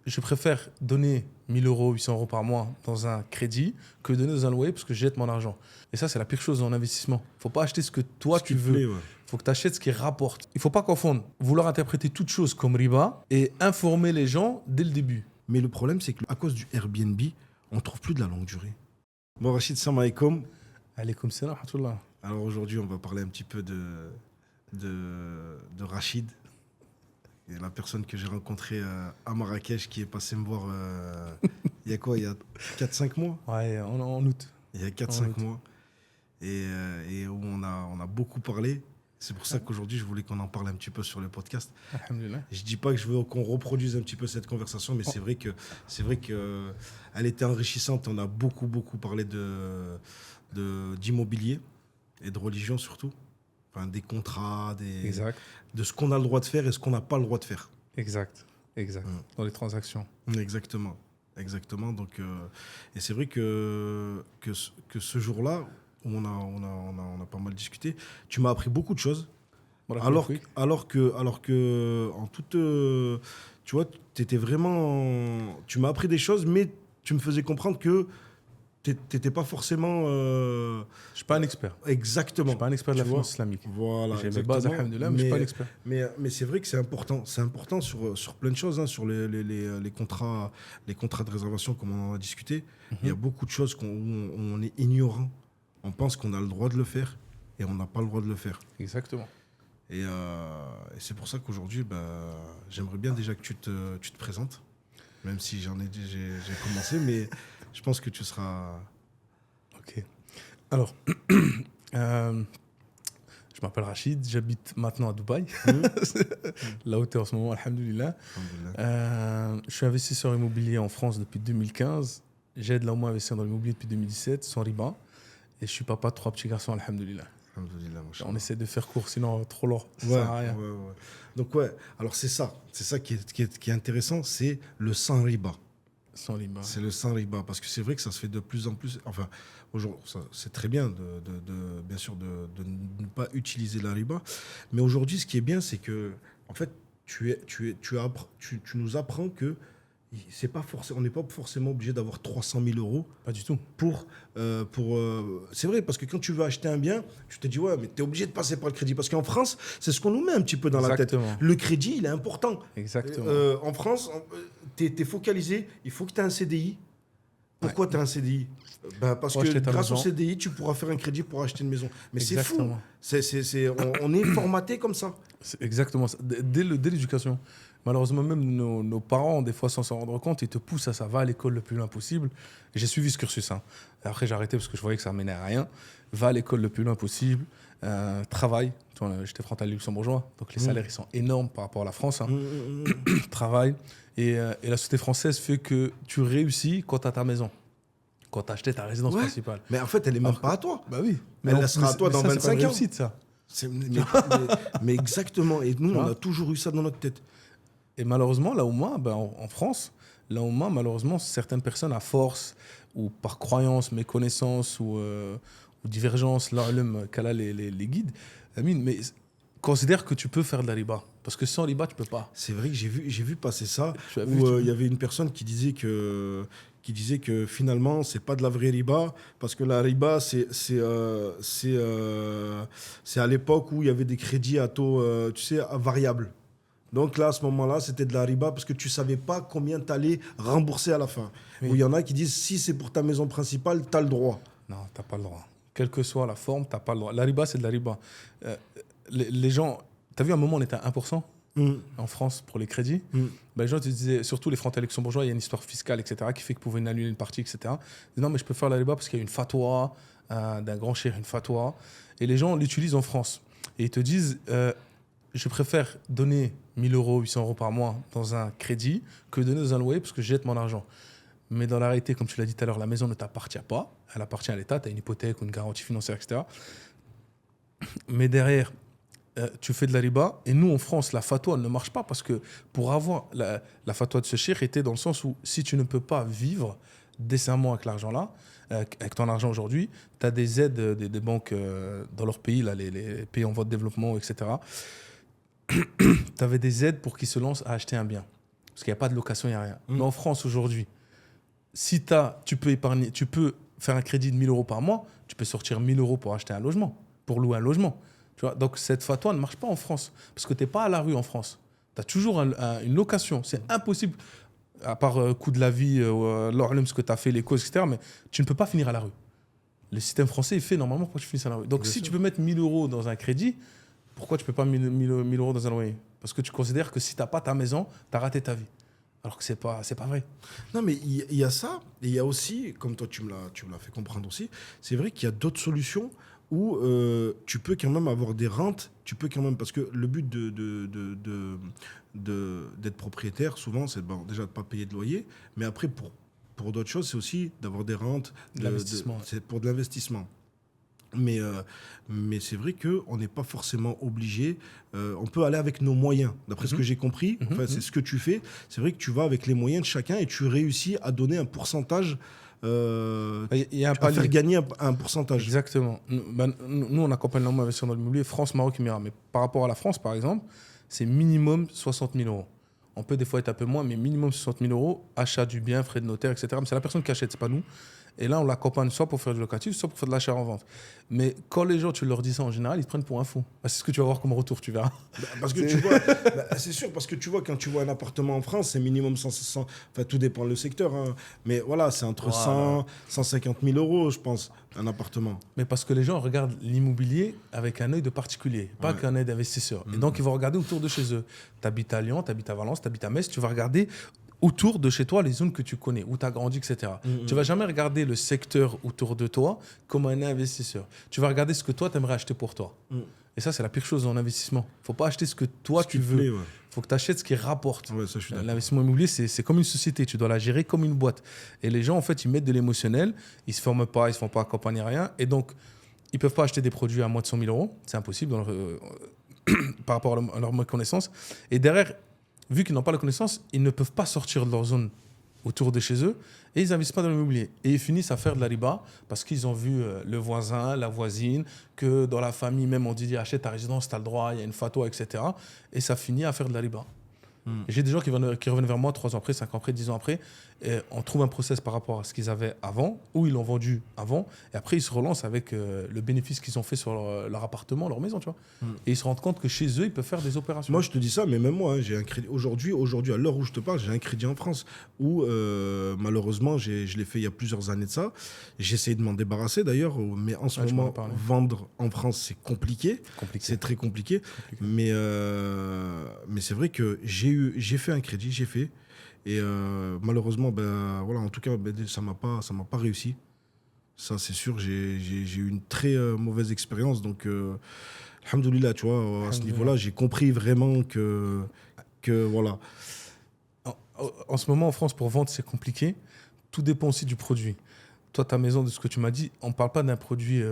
je préfère donner 1 000 €, 800 € par mois dans un crédit que donner dans un loyer parce que je jette mon argent. Et ça, c'est la pire chose en investissement. Il ne faut pas acheter ce que toi, tu veux. Il faut que tu achètes ce qui rapporte. Il ne faut pas confondre vouloir interpréter toute chose comme riba et informer les gens dès le début. Mais le problème, c'est qu'à cause du Airbnb, on ne trouve plus de la longue durée. Bon, Rachid, salam alaikum. Alaykoum salam, rahmatullah. Alors aujourd'hui, on va parler un petit peu de Rachid. Et la personne que j'ai rencontrée à Marrakech qui est passée me voir il y a quoi, il y a 4-5 mois. Ouais, en août. Il y a 4-5 mois. Et où on a beaucoup parlé. C'est pour ça qu'aujourd'hui, je voulais qu'on en parle un petit peu sur le podcast. Alhamdulillah. Je ne dis pas que je veux qu'on reproduise un petit peu cette conversation, mais c'est vrai que elle était enrichissante. On a beaucoup parlé d'immobilier et de religion surtout. Enfin, des contrats, de ce qu'on a le droit de faire et ce qu'on n'a pas le droit de faire. Exact. Dans les transactions. Exactement. Donc, et c'est vrai que ce jour-là, où on a pas mal discuté, tu m'as appris beaucoup de choses. Alors que en toute, tu vois, tu m'as appris des choses, mais tu me faisais comprendre que t'étais pas forcément. Je suis pas un expert. Exactement. Je suis pas un expert de la finance islamique. Voilà. J'ai mes bases, alhamdoulilah, mais je suis pas l'expert. Mais c'est vrai que c'est important. C'est important sur plein de choses, hein, sur les contrats de réservation, comme on en a discuté. Il y a beaucoup de choses où on est ignorant. On pense qu'on a le droit de le faire et on n'a pas le droit de le faire. Exactement. Et c'est pour ça qu'aujourd'hui, j'aimerais bien déjà que tu te présentes, même si j'ai commencé, mais je pense que tu seras... Ok. Alors, je m'appelle Rachid, j'habite maintenant à Dubaï, là où tu es en ce moment, alhamdoulilah. Je suis investisseur immobilier en France depuis 2015. J'aide là au moins à investir dans l'immobilier depuis 2017, sans riba. Et je suis papa de 3 petits garçons, alhamdoulilah. On essaie de faire court, sinon trop lourd. Ça sert à rien. Donc alors c'est ça qui est intéressant, c'est le sans riba. Sans riba. C'est le sans riba, parce que c'est vrai que ça se fait de plus en plus. Enfin, aujourd'hui, c'est très bien bien sûr de ne pas utiliser la riba, mais aujourd'hui, ce qui est bien, c'est que en fait, tu nous apprends que on n'est pas forcément obligé d'avoir 300 000 €. Pas du tout. C'est vrai, parce que quand tu veux acheter un bien, tu te dis, ouais, mais tu es obligé de passer par le crédit. Parce qu'en France, c'est ce qu'on nous met un petit peu dans la tête. Le crédit, il est important. Exactement. En France, tu es focalisé, il faut que tu aies un CDI. Pourquoi tu as un CDI ? Parce que grâce au CDI, tu pourras faire un crédit pour acheter une maison. Mais c'est fou. On est formaté comme ça. C'est exactement ça. Dès l'éducation. Malheureusement, même nos parents, des fois, sans s'en rendre compte, ils te poussent à ça. Va à l'école le plus loin possible. Et j'ai suivi ce cursus. Après, j'ai arrêté parce que je voyais que ça ne menait à rien. Va à l'école le plus loin possible. Travaille. J'étais frontalier luxembourgeois. Donc, les salaires, ils sont énormes par rapport à la France. Travaille. Et la société française fait que tu réussis quand tu as ta maison. Quand tu as acheté ta résidence principale. Mais en fait, elle n'est même pas à toi. Bah oui. Elle sera à toi dans 25 ans. C'est une réussite, ça. Mais exactement. Et nous, on a toujours eu ça dans notre tête. Et malheureusement, là où moi, en France, malheureusement, certaines personnes, à force ou par croyance, méconnaissance ou divergence, là, les guides, mais considère que tu peux faire de la riba. Parce que sans riba, tu peux pas. C'est vrai que j'ai vu passer ça, où il y avait une personne qui disait que finalement, c'est pas de la vraie riba, parce que la riba, c'est à l'époque où il y avait des crédits à taux, à variable. Donc là, à ce moment-là, c'était de la riba parce que tu ne savais pas combien tu allais rembourser à la fin. Oui. Ou il y en a qui disent, si c'est pour ta maison principale, tu as le droit. Non, tu n'as pas le droit. Quelle que soit la forme, tu n'as pas le droit. La riba, c'est de la riba. Les gens... Tu as vu, à un moment, on était à 1% en France pour les crédits. Les gens te disaient, surtout les frontaliers luxembourgeois, il y a une histoire fiscale, etc., qui fait qu'ils pouvaient annuler une partie, etc. Ils disent, non, mais je peux faire la riba parce qu'il y a une fatwa d'un grand cheikh, une fatwa. Et les gens l'utilisent en France. Et ils te disent... je préfère donner 1 000 €, 800 € par mois dans un crédit que donner dans un loyer parce que je jette mon argent. Mais dans la réalité, comme tu l'as dit tout à l'heure, la maison ne t'appartient pas. Elle appartient à l'État. Tu as une hypothèque ou une garantie financière, etc. Mais derrière, tu fais de la riba. Et nous, en France, la fatwa ne marche pas parce que pour avoir la fatwa de ce cheikh était dans le sens où si tu ne peux pas vivre décemment avec l'argent-là, avec ton argent aujourd'hui, tu as des aides des banques dans leur pays, là, les pays en voie de développement, etc. Tu avais des aides pour qu'ils se lancent à acheter un bien. Parce qu'il n'y a pas de location, il n'y a rien. Mais en France, aujourd'hui, si tu peux épargner, tu peux faire un crédit de 1 000 € par mois, tu peux sortir 1 000 € pour acheter un logement, pour louer un logement. Tu vois, donc cette fatwa ne marche pas en France, parce que tu n'es pas à la rue en France. Tu as toujours une location. C'est impossible, à part coût de la vie, ce que tu as fait, les causes, etc. Mais tu ne peux pas finir à la rue. Le système français est fait normalement pour que tu finisses à la rue. Donc si tu peux mettre 1 000 € dans un crédit, pourquoi tu ne peux pas 1 000 € dans un loyer? Parce que tu considères que si tu n'as pas ta maison, tu as raté ta vie. Alors que c'est pas vrai. Non, mais il y a ça, et il y a aussi, comme toi tu me l'as fait comprendre aussi, c'est vrai qu'il y a d'autres solutions où tu peux quand même avoir des rentes, tu peux quand même, parce que le but d'être propriétaire, souvent, c'est déjà de ne pas payer de loyer, mais après, pour d'autres choses, c'est aussi d'avoir des rentes, c'est pour de l'investissement. Mais c'est vrai qu'on n'est pas forcément obligé. On peut aller avec nos moyens. D'après ce que j'ai compris, c'est ce que tu fais. C'est vrai que tu vas avec les moyens de chacun et tu réussis à donner un pourcentage, à faire gagner un pourcentage. Exactement. Nous, on accompagne l'énormément d'investisseurs dans l'immobilier France, Maroc, Émirats. Mais par rapport à la France, par exemple, c'est minimum 60 000 €. On peut des fois être un peu moins, mais minimum 60 000 €, achat du bien, frais de notaire, etc. Mais c'est la personne qui achète, c'est pas nous. Et là, on l'accompagne soit pour faire du locatif, soit pour faire de l'achat en vente. Mais quand les gens, tu leur dis ça en général, ils te prennent pour un fou. C'est ce que tu vas voir comme retour, tu verras. Parce que tu vois, c'est sûr, parce que tu vois, quand tu vois un appartement en France, c'est minimum 100, enfin tout dépend le secteur. Hein. Mais voilà, c'est entre 100, 150 000 €, je pense, un appartement. Mais parce que les gens regardent l'immobilier avec un œil de particulier, pas qu'un œil d'investisseur. Et donc, ils vont regarder autour de chez eux. Tu habites à Lyon, tu habites à Valence, tu habites à Metz, tu vas regarder autour de chez toi les zones que tu connais, où tu as grandi, etc. Tu ne vas jamais regarder le secteur autour de toi comme un investisseur. Tu vas regarder ce que toi, tu aimerais acheter pour toi. Et ça, c'est la pire chose en investissement. Il ne faut pas acheter ce que toi, tu veux. Il faut que tu achètes ce qui rapporte. Ouais, l'investissement immobilier, c'est comme une société. Tu dois la gérer comme une boîte. Et les gens, en fait, ils mettent de l'émotionnel. Ils ne se forment pas, ils ne se font pas accompagner, rien. Et donc, ils ne peuvent pas acheter des produits à moins de 100 000 €. C'est impossible par rapport à leur connaissance. Et derrière, vu qu'ils n'ont pas la connaissance, ils ne peuvent pas sortir de leur zone autour de chez eux et ils n'investissent pas dans l'immobilier. Et ils finissent à faire de la riba parce qu'ils ont vu le voisin, la voisine, que dans la famille même on dit achète ta résidence, tu as le droit, il y a une fatwa, etc. Et ça finit à faire de la riba. J'ai des gens qui reviennent vers moi 3 ans après, 5 ans après, 10 ans après. Et on trouve un process par rapport à ce qu'ils avaient avant, ou ils l'ont vendu avant. Et après, ils se relancent avec le bénéfice qu'ils ont fait sur leur appartement, leur maison. Tu vois. Et ils se rendent compte que chez eux, ils peuvent faire des opérations. Moi, je te dis ça, mais même moi, j'ai un crédit. Aujourd'hui, à l'heure où je te parle, j'ai un crédit en France où, malheureusement, je l'ai fait il y a plusieurs années de ça. J'ai essayé de m'en débarrasser d'ailleurs, mais en ce moment, vendre en France, c'est compliqué. C'est très compliqué. Mais c'est vrai que j'ai fait un crédit, et malheureusement, voilà, en tout cas, ça m'a pas réussi. Ça, c'est sûr, j'ai eu une très mauvaise expérience. Donc, alhamdoulilah, tu vois, à ce niveau-là, j'ai compris vraiment que voilà. En ce moment, en France, pour vendre, c'est compliqué. Tout dépend aussi du produit. Toi, ta maison, de ce que tu m'as dit, on ne parle pas d'un produit...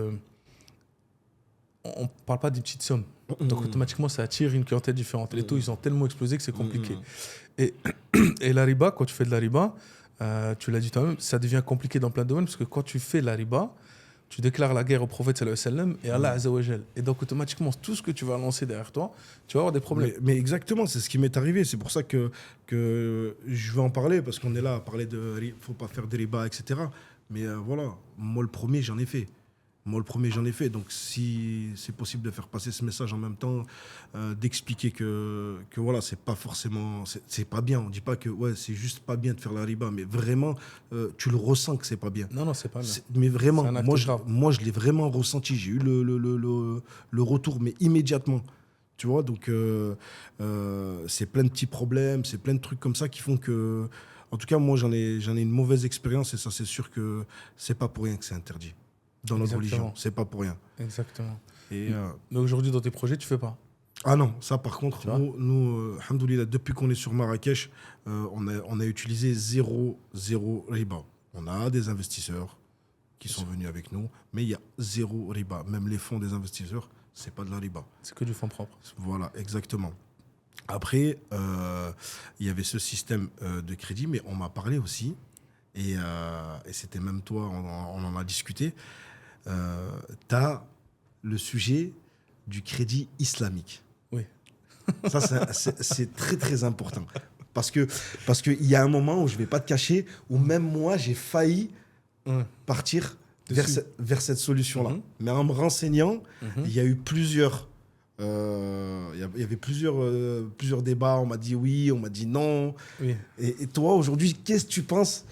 on ne parle pas des petites sommes. Donc, automatiquement, ça attire une clientèle différente. Les taux, ils ont tellement explosé que c'est compliqué. Et la riba, quand tu fais de la riba, tu l'as dit toi-même, ça devient compliqué dans plein de domaines parce que quand tu fais la riba, tu déclares la guerre au prophète sallallahu alayhi wa sallam et Allah azza wa jal. Et donc, automatiquement, tout ce que tu vas lancer derrière toi, tu vas avoir des problèmes. Mais exactement, c'est ce qui m'est arrivé. C'est pour ça que je veux en parler parce qu'on est là à parler de il ne faut pas faire des riba, etc. Mais voilà, moi, le premier, j'en ai fait. Donc, si c'est possible de faire passer ce message en même temps, d'expliquer que voilà, c'est pas forcément, c'est pas bien. On dit pas que ouais, c'est juste pas bien de faire la riba, mais vraiment, tu le ressens que c'est pas bien. Non, c'est pas bien. Mais vraiment, moi, je l'ai vraiment ressenti. J'ai eu le retour, mais immédiatement. Tu vois, donc c'est plein de petits problèmes, c'est plein de trucs comme ça qui font que, en tout cas, moi, j'en ai une mauvaise expérience et ça, c'est sûr que c'est pas pour rien que c'est interdit. Dans notre religion, c'est pas pour rien. Exactement. Mais aujourd'hui, dans tes projets, tu fais pas? Ah non, ça par contre, nous alhamdoulilah, depuis qu'on est sur Marrakech, on a utilisé zéro riba. On a des investisseurs qui sont venus avec nous, mais il y a zéro riba. Même les fonds des investisseurs, c'est pas de la riba. C'est que du fonds propre. Voilà, exactement. Après, il y avait ce système de crédit, mais on m'a parlé aussi, et c'était même toi, on en a discuté. Tu as le sujet du crédit islamique. Oui. Ça, c'est très, très important. Parce qu'il y a un moment où je ne vais pas te cacher, où même moi, j'ai failli partir vers cette solution-là. Mais en me renseignant, il y a eu plusieurs... il y avait plusieurs débats. On m'a dit oui, on m'a dit non. Oui. Et toi, aujourd'hui, qu'est-ce que tu penses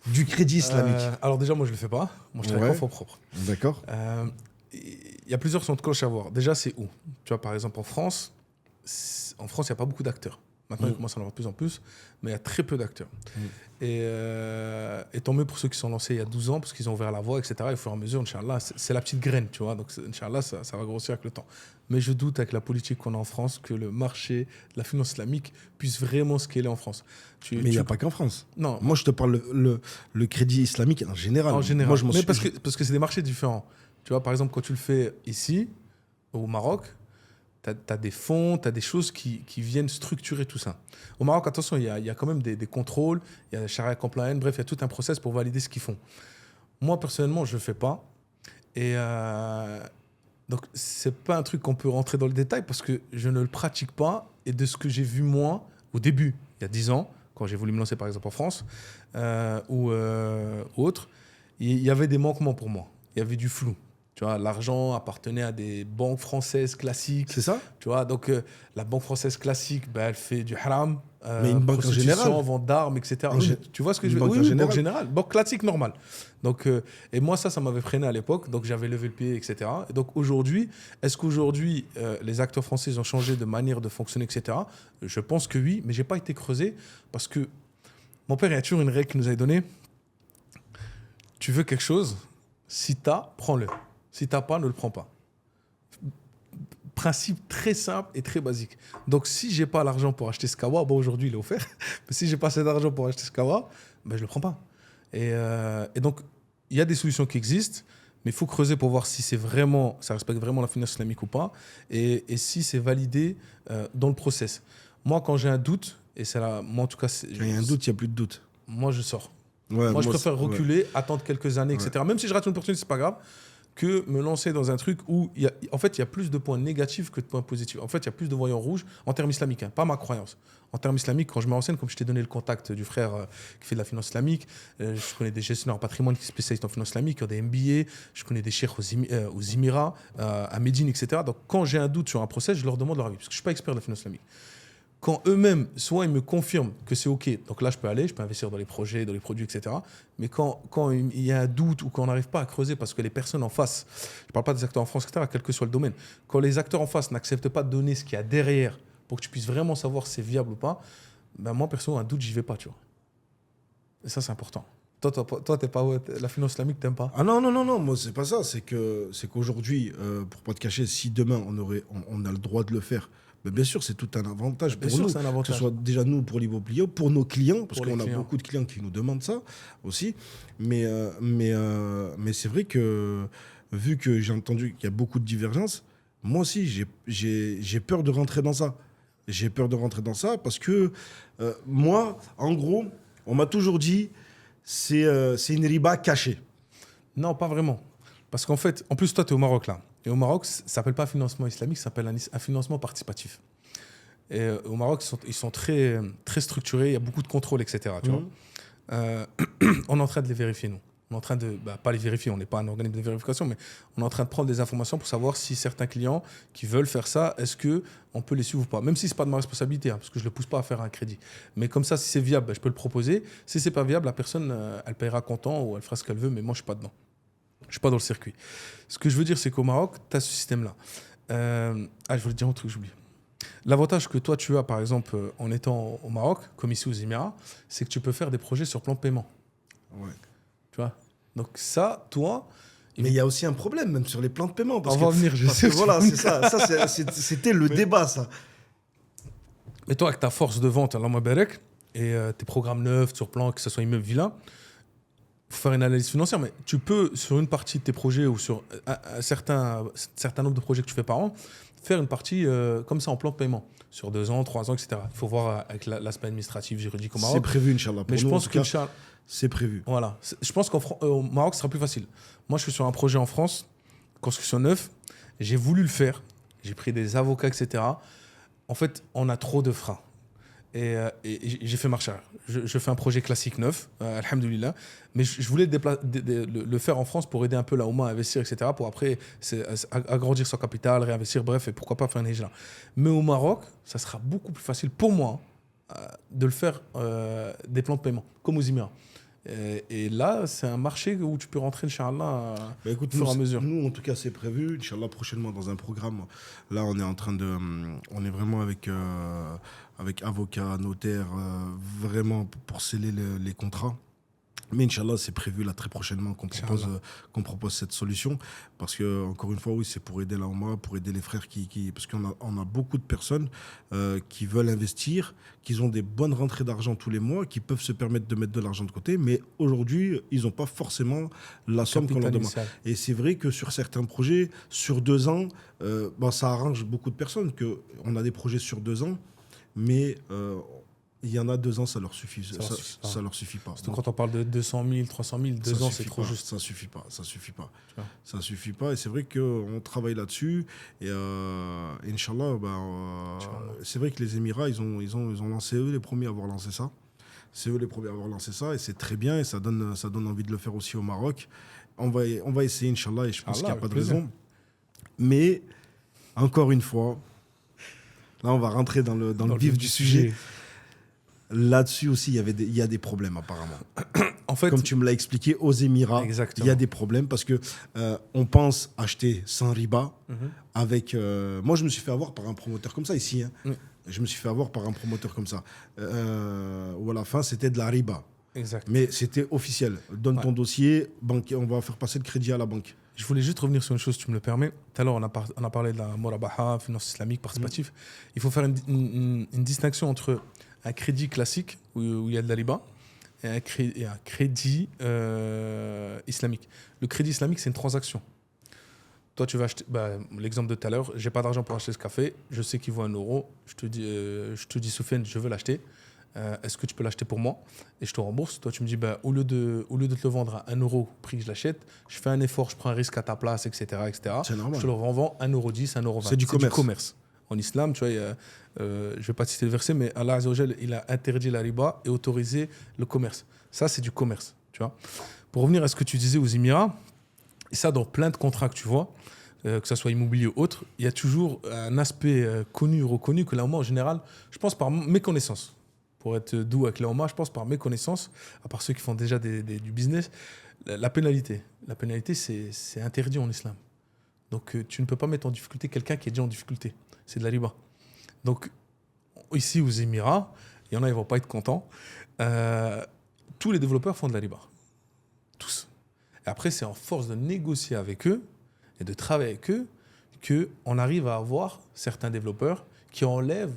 du crédit islamique? Alors déjà, moi, je ne le fais pas. Moi, je travaille en fonds propres. D'accord. Il y a plusieurs sons de cloche à voir. Déjà, c'est où? Tu vois, par exemple, en France, il n'y a pas beaucoup d'acteurs. Maintenant, il commence à en avoir de plus en plus, mais il y a très peu d'acteurs. Et tant mieux pour ceux qui sont lancés il y a 12 ans, parce qu'ils ont ouvert la voie, etc. Et au fur et à mesure, Inch'Allah, c'est la petite graine, tu vois. Donc, Inch'Allah, ça va grossir avec le temps. Mais je doute, avec la politique qu'on a en France, que le marché de la finance islamique puisse vraiment scaler en France. Mais il n'y a pas qu'en France. Non. Moi, je te parle le crédit islamique en général. En général. Moi, parce que c'est des marchés différents. Tu vois, par exemple, quand tu le fais ici, au Maroc, tu as des fonds, tu as des choses qui viennent structurer tout ça. Au Maroc, attention, il y a quand même des contrôles, il y a la Sharia compliance, bref, il y a tout un process pour valider ce qu'ils font. Moi, personnellement, je ne le fais pas. Et donc, ce n'est pas un truc qu'on peut rentrer dans le détail parce que je ne le pratique pas. Et de ce que j'ai vu, moi, au début, il y a 10 ans, quand j'ai voulu me lancer, par exemple, en France ou autre, il y avait des manquements pour moi. Il y avait du flou. Tu vois, l'argent appartenait à des banques françaises classiques. C'est ça? Tu vois, donc la banque française classique, elle fait du haram. Mais une banque en général. Vente d'armes, etc. Tu vois ce que je veux dire? Oui, une banque générale. Banque classique normale. Donc, et moi, ça m'avait freiné à l'époque. Donc, j'avais levé le pied, etc. Et donc, aujourd'hui, est-ce qu'aujourd'hui, les acteurs français ont changé de manière de fonctionner, etc. Je pense que oui, mais je n'ai pas été creusé parce que mon père, il y a toujours une règle qu'il nous avait donnée. Tu veux quelque chose, si tu as, prends-le. Si tu n'as pas, ne le prends pas. Principe très simple et très basique. Donc, si je n'ai pas l'argent pour acheter ce kawa, aujourd'hui, il est offert. Mais si je n'ai pas assez d'argent pour acheter ce kawa, je ne le prends pas. Et donc, il y a des solutions qui existent, mais il faut creuser pour voir si ça respecte vraiment la finance islamique ou pas, et si c'est validé dans le process. Moi, quand j'ai un doute, et c'est là, moi en tout cas... Quand il y a un doute, il n'y a plus de doute. Moi, je sors. Ouais, moi, je préfère reculer, attendre quelques années, etc. Même si je rate une opportunité, ce n'est pas grave. Que me lancer dans un truc où il y a plus de points négatifs que de points positifs. En fait, il y a plus de voyants rouges en termes islamiques, pas ma croyance. En termes islamiques, quand je me renseigne, comme je t'ai donné le contact du frère qui fait de la finance islamique, je connais des gestionnaires en patrimoine qui spécialisent en finance islamique, qui ont des MBA, je connais des cheikhs aux Émirats, à Médine, etc. Donc, quand j'ai un doute sur un process, je leur demande leur avis, parce que je ne suis pas expert de la finance islamique. Quand eux-mêmes, soit ils me confirment que c'est OK, donc là, je peux investir dans les projets, dans les produits, etc. Mais quand il y a un doute ou qu'on n'arrive pas à creuser parce que les personnes en face, je ne parle pas des acteurs en France, etc., quel que soit le domaine, quand les acteurs en face n'acceptent pas de donner ce qu'il y a derrière pour que tu puisses vraiment savoir si c'est viable ou pas, moi, perso, un doute, j'y vais pas, tu vois. Et ça, c'est important. Toi, t'es pas, la finance islamique, t'aimes pas? Ah non, moi, c'est pas ça. C'est qu'aujourd'hui, pour pas te cacher, si demain, on a le droit de le faire, mais bien sûr, c'est tout un avantage pour nous, que ce soit déjà nous pour l'Ivoplio, pour nos clients, parce qu'on a beaucoup de clients qui nous demandent ça aussi. Mais c'est vrai que, vu que j'ai entendu qu'il y a beaucoup de divergences, moi aussi, j'ai peur de rentrer dans ça. J'ai peur de rentrer dans ça parce que moi, en gros, on m'a toujours dit c'est une riba cachée. Non, pas vraiment. Parce qu'en fait, en plus, toi, tu es au Maroc là. Et au Maroc, ça ne s'appelle pas financement islamique, ça s'appelle un financement participatif. Et au Maroc, ils sont très, très structurés, il y a beaucoup de contrôles, etc. Tu vois on est en train de les vérifier, nous. On est en train de, pas les vérifier, on n'est pas un organisme de vérification, mais on est en train de prendre des informations pour savoir si certains clients qui veulent faire ça, est-ce qu'on peut les suivre ou pas. Même si ce n'est pas de ma responsabilité, parce que je ne le pousse pas à faire un crédit. Mais comme ça, si c'est viable, je peux le proposer. Si ce n'est pas viable, la personne, elle paiera comptant ou elle fera ce qu'elle veut, mais moi, je ne suis pas dedans. Je ne suis pas dans le circuit. Ce que je veux dire, c'est qu'au Maroc, tu as ce système-là. Je voulais te dire un truc, j'oublie. L'avantage que toi, tu as, par exemple, en étant au Maroc, comme ici aux Émirats, c'est que tu peux faire des projets sur plan de paiement. Ouais. Tu vois ? Donc ça, toi... Mais il y a aussi un problème, même sur les plans de paiement. On va venir, je sais. Voilà, c'est ça. C'était le débat, ça. Mais toi, avec ta force de vente, Allah Mabarek, et tes programmes neufs sur plan, que ce soit immeuble, villa, faire une analyse financière, mais tu peux, sur une partie de tes projets ou sur un certain nombre de projets que tu fais par an, faire une partie comme ça en plan de paiement, sur 2 ans, 3 ans, etc. Il faut voir avec l'aspect administratif, juridique au Maroc. C'est prévu, Inch'Allah. Mais je pense que c'est prévu. Voilà. Je pense qu'au Maroc, ce sera plus facile. Moi, je suis sur un projet en France, construction neuve. J'ai voulu le faire. J'ai pris des avocats, etc. En fait, on a trop de freins. Et j'ai fait marche arrière. Je fais un projet classique neuf, alhamdoulilah, mais je voulais le faire en France pour aider un peu la Oumma à investir, etc., pour après agrandir son capital, réinvestir, bref, et pourquoi pas faire une hijra. Mais au Maroc, ça sera beaucoup plus facile pour moi de le faire des plans de paiement, comme aux Émirats. Et là, c'est un marché où tu peux rentrer, Inch'Allah, au fur et à mesure. Nous, en tout cas, c'est prévu. Inch'Allah, prochainement, dans un programme. Là, on est vraiment avec avocat, notaire, vraiment pour sceller les contrats. Mais Inch'Allah, c'est prévu là très prochainement qu'on propose cette solution. Parce que, encore une fois, oui, c'est pour aider la Oumma, pour aider les frères parce qu'on a beaucoup de personnes qui veulent investir, qui ont des bonnes rentrées d'argent tous les mois, qui peuvent se permettre de mettre de l'argent de côté, mais aujourd'hui, ils n'ont pas forcément la somme qu'on leur demande. Et c'est vrai que sur certains projets, sur 2 ans, ça arrange beaucoup de personnes. On a des projets sur 2 ans, mais il y en a 2 ans, ça leur suffit. Ça leur suffit pas. Surtout quand on parle de 200 000, 300 000, 2 ans, c'est trop juste. Ça suffit pas. Ça suffit pas. Et c'est vrai qu'on travaille là-dessus. Et Inch'Allah, c'est vrai que les Émirats, ils ont lancé, eux les premiers à avoir lancé ça. C'est eux les premiers à avoir lancé ça. Et c'est très bien. Et ça donne envie de le faire aussi au Maroc. On va essayer, Inch'Allah. Et je pense qu'il n'y a pas de raison. Mais, encore une fois, là, on va rentrer dans le vif du sujet. Là-dessus aussi, il y a des problèmes apparemment. En fait, comme tu me l'as expliqué, aux Émirats, il y a des problèmes parce que on pense acheter sans riba. Avec, moi, je me suis fait avoir par un promoteur comme ça ici. Je me suis fait avoir par un promoteur comme ça. Où à la fin, c'était de la riba. Exact. Mais c'était officiel. Donne ton dossier, on va faire passer le crédit à la banque. Je voulais juste revenir sur une chose, si tu me le permets. Tout à l'heure, on a parlé de la Morabaha, finance islamique, participatif. Il faut faire une distinction entre un crédit classique où il y a de la riba et un crédit islamique. Le crédit islamique, c'est une transaction. Toi, tu vas acheter, l'exemple de tout à l'heure, j'ai pas d'argent pour acheter ce café, je sais qu'il vaut 1 euro, je te dis Soufiane, je veux l'acheter, est-ce que tu peux l'acheter pour moi? Et je te rembourse. Toi, tu me dis, au lieu de te le vendre à 1 euro, prix que je l'achète, je fais un effort, je prends un risque à ta place, etc. C'est normal. Je te le revends 1,10 €, 1,20 €. C'est du commerce. En islam, tu vois, je ne vais pas te citer le verset, mais Allah Azza wa Jal, il a interdit la riba et autorisé le commerce. Ça, c'est du commerce, tu vois. Pour revenir à ce que tu disais aux Émirats, et ça, dans plein de contrats que tu vois, que ce soit immobilier ou autre, il y a toujours un aspect connu, reconnu, que la Oumma, en général, je pense par méconnaissance, pour être doux avec la Oumma, je pense par méconnaissance, à part ceux qui font déjà du business, la pénalité. La pénalité, c'est interdit en islam. Donc, tu ne peux pas mettre en difficulté quelqu'un qui est déjà en difficulté. C'est de la riba. Donc, ici, aux Émirats, il y en a, ils ne vont pas être contents. Tous les développeurs font de la riba. Tous. Et après, c'est en force de négocier avec eux et de travailler avec eux qu'on arrive à avoir certains développeurs qui enlèvent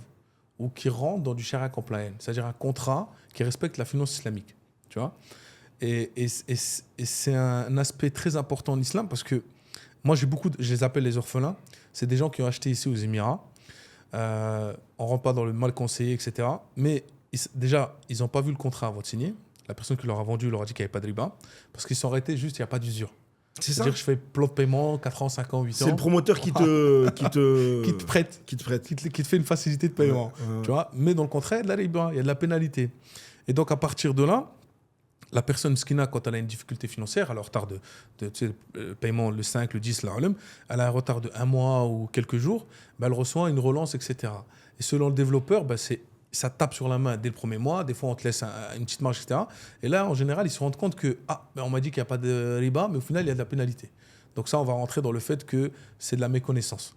ou qui rentrent dans du sharia compliant, c'est-à-dire un contrat qui respecte la finance islamique. Tu vois ? Et c'est un aspect très important en islam parce que moi, je les appelle les orphelins. C'est des gens qui ont acheté ici aux Émirats. On ne rentre pas dans le mal conseillé, etc. Mais déjà, ils n'ont pas vu le contrat avant de signer. La personne qui leur a vendu leur a dit qu'il n'y avait pas de riba. Parce qu'ils sont arrêtés juste, il n'y a pas d'usure. C'est-à-dire que je fais plan de paiement 4 ans, 5 ans, 8 ans. C'est le promoteur qui te prête. Qui te fait une facilité de paiement. Tu vois. Mais dans le contrat, il y a de la riba, il y a de la pénalité. Et donc, à partir de là, la personne skina, quand elle a une difficulté financière, elle a un retard de paiement le 5, le 10, elle a un retard de 1 mois ou quelques jours, elle reçoit une relance, etc. Et selon le développeur, ça tape sur la main dès le premier mois. Des fois, on te laisse une petite marge, etc. Et là, en général, ils se rendent compte que on m'a dit qu'il n'y a pas de riba, mais au final, il y a de la pénalité. Donc ça, on va rentrer dans le fait que c'est de la méconnaissance.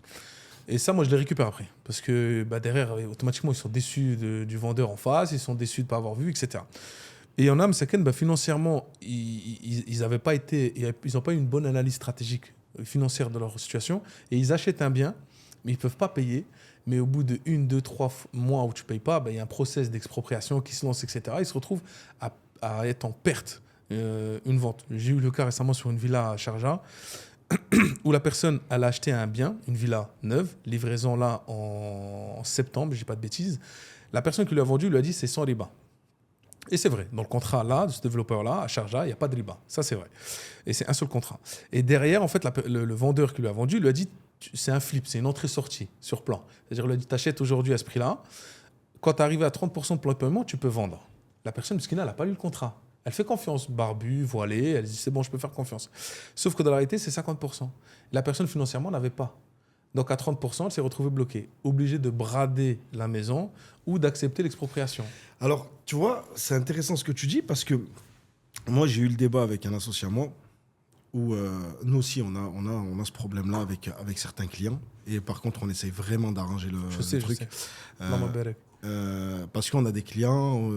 Et ça, moi, je les récupère après. Parce que derrière, automatiquement, ils sont déçus du vendeur en face, ils sont déçus de ne pas avoir vu, etc. Et il y en a, financièrement, ils n'ont pas eu une bonne analyse stratégique financière de leur situation. Et ils achètent un bien, mais ils ne peuvent pas payer. Mais au bout de 1, 2, 3 mois où tu ne payes pas, il y a un process d'expropriation qui se lance, etc. Ils se retrouvent à être en perte, une vente. J'ai eu le cas récemment sur une villa à Sharjah, où la personne, elle a acheté un bien, une villa neuve, livraison là en septembre, je ne dis pas de bêtises. La personne qui lui a vendu lui a dit c'est sans riba. Et c'est vrai, dans le contrat là, de ce développeur-là, à Sharjah, il n'y a pas de riba. Ça, c'est vrai. Et c'est un seul contrat. Et derrière, en fait, le vendeur qui lui a vendu lui a dit c'est un flip, c'est une entrée-sortie sur plan. C'est-à-dire, il lui a dit t'achètes aujourd'hui à ce prix-là, quand tu arrives à 30% de plan de paiement, tu peux vendre. La personne, parce qu'elle n'a pas lu le contrat. Elle fait confiance, barbue, voilée, elle dit c'est bon, je peux faire confiance. Sauf que dans la réalité, c'est 50%. La personne financièrement n'avait pas. Donc à 30%, elle s'est retrouvée bloquée, obligée de brader la maison ou d'accepter l'expropriation. Alors, tu vois, c'est intéressant ce que tu dis parce que moi, j'ai eu le débat avec un associé à moi où nous aussi, on a ce problème-là avec certains clients. Et par contre, on essaye vraiment d'arranger le truc. Maman Berek. Parce qu'on a des clients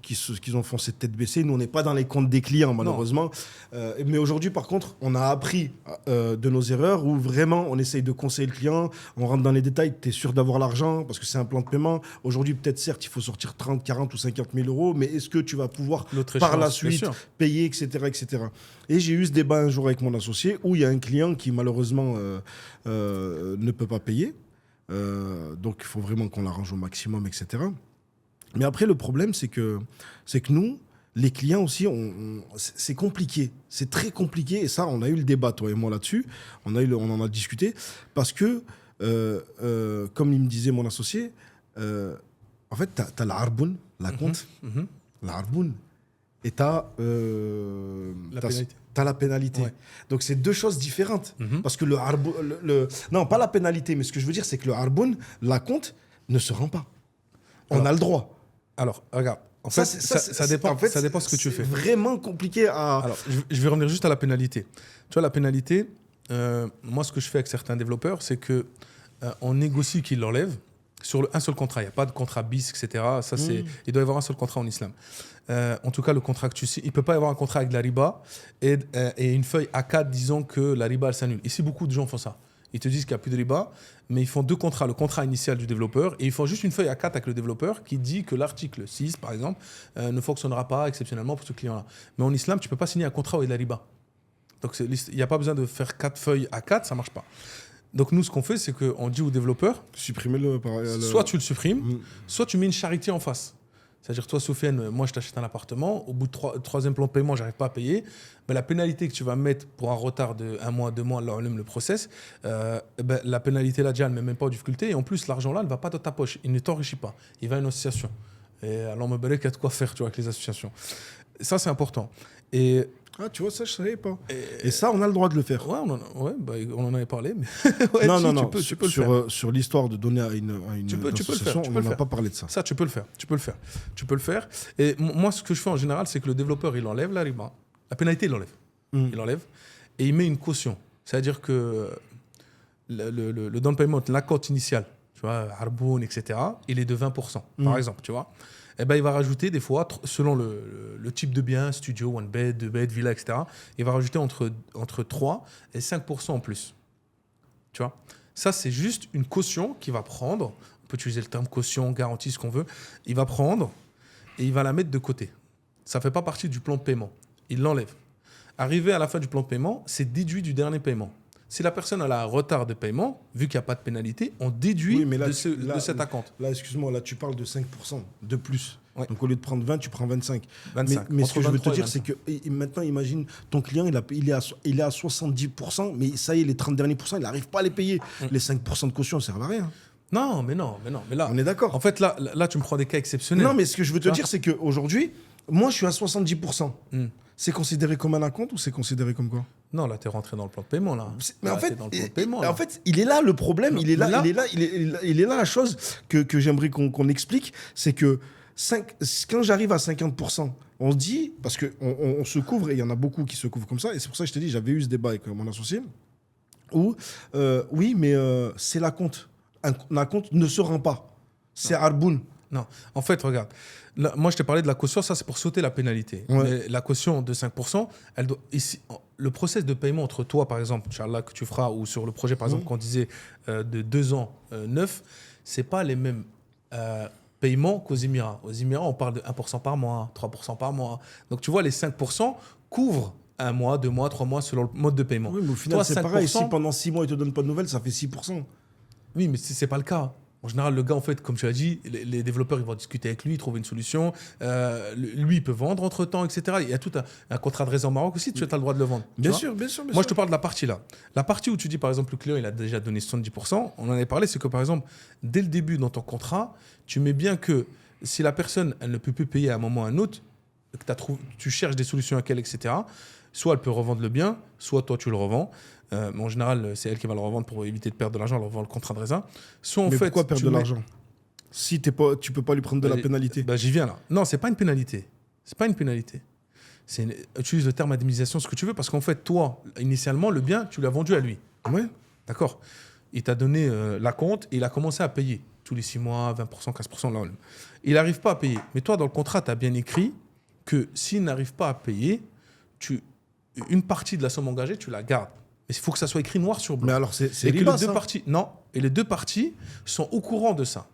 qui ont foncé de tête baissée. Nous, on n'est pas dans les comptes des clients, malheureusement. Mais aujourd'hui, par contre, on a appris de nos erreurs où vraiment, on essaye de conseiller le client. On rentre dans les détails. Tu es sûr d'avoir l'argent parce que c'est un plan de paiement. Aujourd'hui, peut-être, certes, il faut sortir 30, 40 ou 50 000 euros. Mais est-ce que tu vas pouvoir, par la suite, payer, etc., etc. Et j'ai eu ce débat un jour avec mon associé où il y a un client qui, malheureusement, ne peut pas payer. Donc, il faut vraiment qu'on l'arrange au maximum, etc. Mais après, le problème, c'est que nous, les clients aussi, c'est compliqué. C'est très compliqué. Et ça, on a eu le débat, toi et moi, là-dessus. On en a discuté. Parce que, comme il me disait mon associé, en fait, tu as la harboun, la compte, la harboun, et tu as la pénalité. Ouais. Donc, c'est deux choses différentes. Parce que non, pas la pénalité, mais ce que je veux dire, c'est que le harboun, la compte, ne se rend pas. On a le droit. Alors, regarde. En fait, ça dépend de ce que tu fais. C'est vraiment compliqué à... Alors, je vais revenir juste à la pénalité. Tu vois, la pénalité, moi, ce que je fais avec certains développeurs, c'est qu'on négocie qu'ils l'enlèvent sur un seul contrat. Il n'y a pas de contrat bis, etc. Ça, il doit y avoir un seul contrat en islam. En tout cas, le contrat que tu signes, il ne peut pas y avoir un contrat avec la riba et une feuille A4 disant que la riba, elle s'annule. Ici, beaucoup de gens font ça. Ils te disent qu'il n'y a plus de riba, mais ils font deux contrats. Le contrat initial du développeur et ils font juste une feuille A4 avec le développeur qui dit que l'article 6, par exemple, ne fonctionnera pas exceptionnellement pour ce client-là. Mais en islam, tu ne peux pas signer un contrat où il y a la riba. Donc, il n'y a pas besoin de faire 4 feuilles A4, ça ne marche pas. Donc, nous, ce qu'on fait, c'est qu'on dit au développeur... Supprimer soit tu le supprimes, soit tu mets une charité en face. C'est-à-dire, toi, Soufiane, moi, je t'achète un appartement. Au bout de troisième plan de paiement, je n'arrive pas à payer. Ben, la pénalité que tu vas mettre pour un retard de 1 mois, 2 mois, là, on aime le process, la pénalité, là, déjà, elle ne met même pas en difficulté. Et en plus, l'argent-là, ne va pas dans ta poche. Il ne t'enrichit pas. Il va à une association. Et alors, me balai, qu'il y a de quoi faire, tu vois, avec les associations. Ça, c'est important. Et... Ah, tu vois, ça, je ne savais pas. Et ça, on a le droit de le faire. Ouais, on en avait parlé. Mais ouais, non. Tu peux le faire. Sur l'histoire de donner à une association, on n'a pas parlé de ça. Ça, tu peux le faire. Et moi, ce que je fais en général, c'est que le développeur, il enlève la riba. La pénalité, il l'enlève. Il l'enlève. Et il met une caution. C'est-à-dire que le down payment, l'accord initial, tu vois, Harboun, etc., il est de 20%, par exemple, tu vois. Eh ben, il va rajouter des fois, selon le type de bien, studio, one bed, 2 bed, villa, etc., il va rajouter entre 3 et 5% en plus. Tu vois ? Ça, c'est juste une caution qu'il va prendre. On peut utiliser le terme caution, garantie, ce qu'on veut. Il va prendre et il va la mettre de côté. Ça ne fait pas partie du plan de paiement. Il l'enlève. Arrivé à la fin du plan de paiement, c'est déduit du dernier paiement. Si la personne a un retard de paiement, vu qu'il n'y a pas de pénalité, on déduit de cet acompte. Là, excuse-moi, là, tu parles de 5% de plus. Ouais. Donc, au lieu de prendre 20, tu prends 25. 25. Mais ce que je veux te dire, c'est que maintenant, imagine, ton client, il est à 70%, mais ça y est, les 30 derniers pourcents, il n'arrive pas à les payer. Les 5% de caution ne servent à rien. Non. Mais là, on est d'accord. En fait, là, tu me prends des cas exceptionnels. Non, mais ce que je veux te dire, c'est qu'aujourd'hui, moi, je suis à 70%. C'est considéré comme un acompte ou c'est considéré comme quoi ? Non, là, tu es rentré dans le plan de paiement. Là. Mais en fait, il est là le problème. Il est là la chose que j'aimerais qu'on explique. C'est que quand j'arrive à 50%, on se dit, parce qu'on se couvre, et il y en a beaucoup qui se couvrent comme ça, et c'est pour ça que je te dis, j'avais eu ce débat avec mon associé, où, oui, mais c'est l'acompte. Un acompte ne se rend pas. C'est Harboun. Non, en fait, regarde. Là, moi, je t'ai parlé de la caution, ça, c'est pour sauter la pénalité. Ouais. Mais la caution de 5%, le process de paiement entre toi, par exemple, Inch'Allah, que tu feras, ou sur le projet, par exemple, qu'on disait de 2 ans neuf, ce n'est pas les mêmes paiements qu'aux Émirats. Aux Émirats, on parle de 1% par mois, 3% par mois. Donc, tu vois, les 5% couvrent 1 mois, 2 mois, 3 mois, selon le mode de paiement. Oui, mais au final, toi, c'est 5%... pareil. Si pendant 6 mois, ils ne te donnent pas de nouvelles, ça fait 6%. Oui, mais ce n'est pas le cas. En général, le gars, en fait, comme tu as dit, les développeurs, ils vont discuter avec lui, trouver une solution. Lui, il peut vendre entre-temps, etc. Il y a tout un contrat de réseau au Maroc aussi, tu as le droit de le vendre. Bien sûr, bien sûr. Moi, je te parle de la partie là. La partie où tu dis, par exemple, le client, il a déjà donné 70%, on en avait parlé, c'est que, par exemple, dès le début dans ton contrat, tu mets bien que si la personne, elle ne peut plus payer à un moment ou à un autre, que tu cherches des solutions avec elle, etc., soit elle peut revendre le bien, soit toi, tu le revends. Mais en général, c'est elle qui va le revendre pour éviter de perdre de l'argent. Elle revend le contrat de résine. Mais pourquoi perdre de l'argent si tu peux pas lui prendre de la pénalité? J'y viens là. Non, c'est pas une pénalité. C'est pas une pénalité. Utilise le terme indemnisation, ce que tu veux, parce qu'en fait, toi, initialement, le bien, tu l'as vendu à lui. Ouais. D'accord. Il t'a donné la compte et il a commencé à payer tous les 6 mois, 20%, 15%. Là. Il n'arrive pas à payer. Mais toi, dans le contrat, tu as bien écrit que s'il n'arrive pas à payer, une partie de la somme engagée, tu la gardes. Mais il faut que ça soit écrit noir sur blanc. Mais alors, c'est et riba, que les deux parties, non, et les deux parties sont au courant de ça.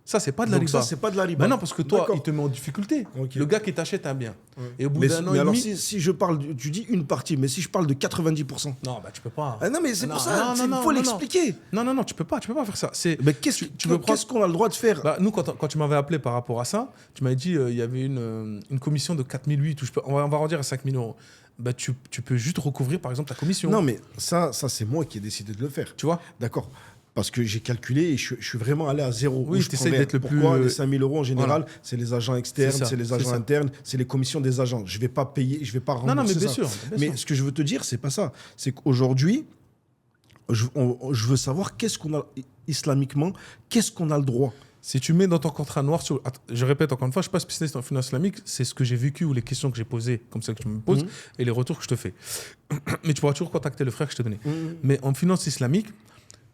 Ça, c'est pas de la riba. Ça, c'est pas de la riba. Ben non, parce que toi, il te met en difficulté. Okay. Le gars qui t'achète un bien. Ouais. Et au bout d'un an mais et alors, demi... si je parle, tu dis une partie, mais si je parle de 90%. Non, bah tu peux pas. Ah non, mais c'est pour ça, il faut l'expliquer. Non, tu peux pas faire ça. Mais qu'est-ce qu'on a le droit de faire? Nous, quand tu m'avais appelé par rapport à ça, tu m'avais dit il y avait une commission de 4008, on va arrondir à 5000 €. Bah, tu peux juste recouvrir, par exemple, ta commission. Non, mais ça c'est moi qui ai décidé de le faire. Tu vois? D'accord. Parce que j'ai calculé et je suis vraiment allé à zéro. Oui, tu essaies d'être le plus... Pourquoi les 5 000 € en général, c'est les agents externes, c'est les agents internes, c'est les commissions des agents. Je ne vais pas payer, je ne vais pas rembourser mais bien ça. sûr. Mais ce que je veux te dire, ce n'est pas ça. C'est qu'aujourd'hui, je veux savoir qu'est-ce qu'on a islamiquement, qu'est-ce qu'on a le droit. Si tu mets dans ton contrat noir sur... Je répète encore une fois, je ne suis pas spécialiste en finance islamique, c'est ce que j'ai vécu ou les questions que j'ai posées, comme ça que tu me poses, et les retours que je te fais. Mais tu pourras toujours contacter le frère que je t'ai donné. Mais en finance islamique,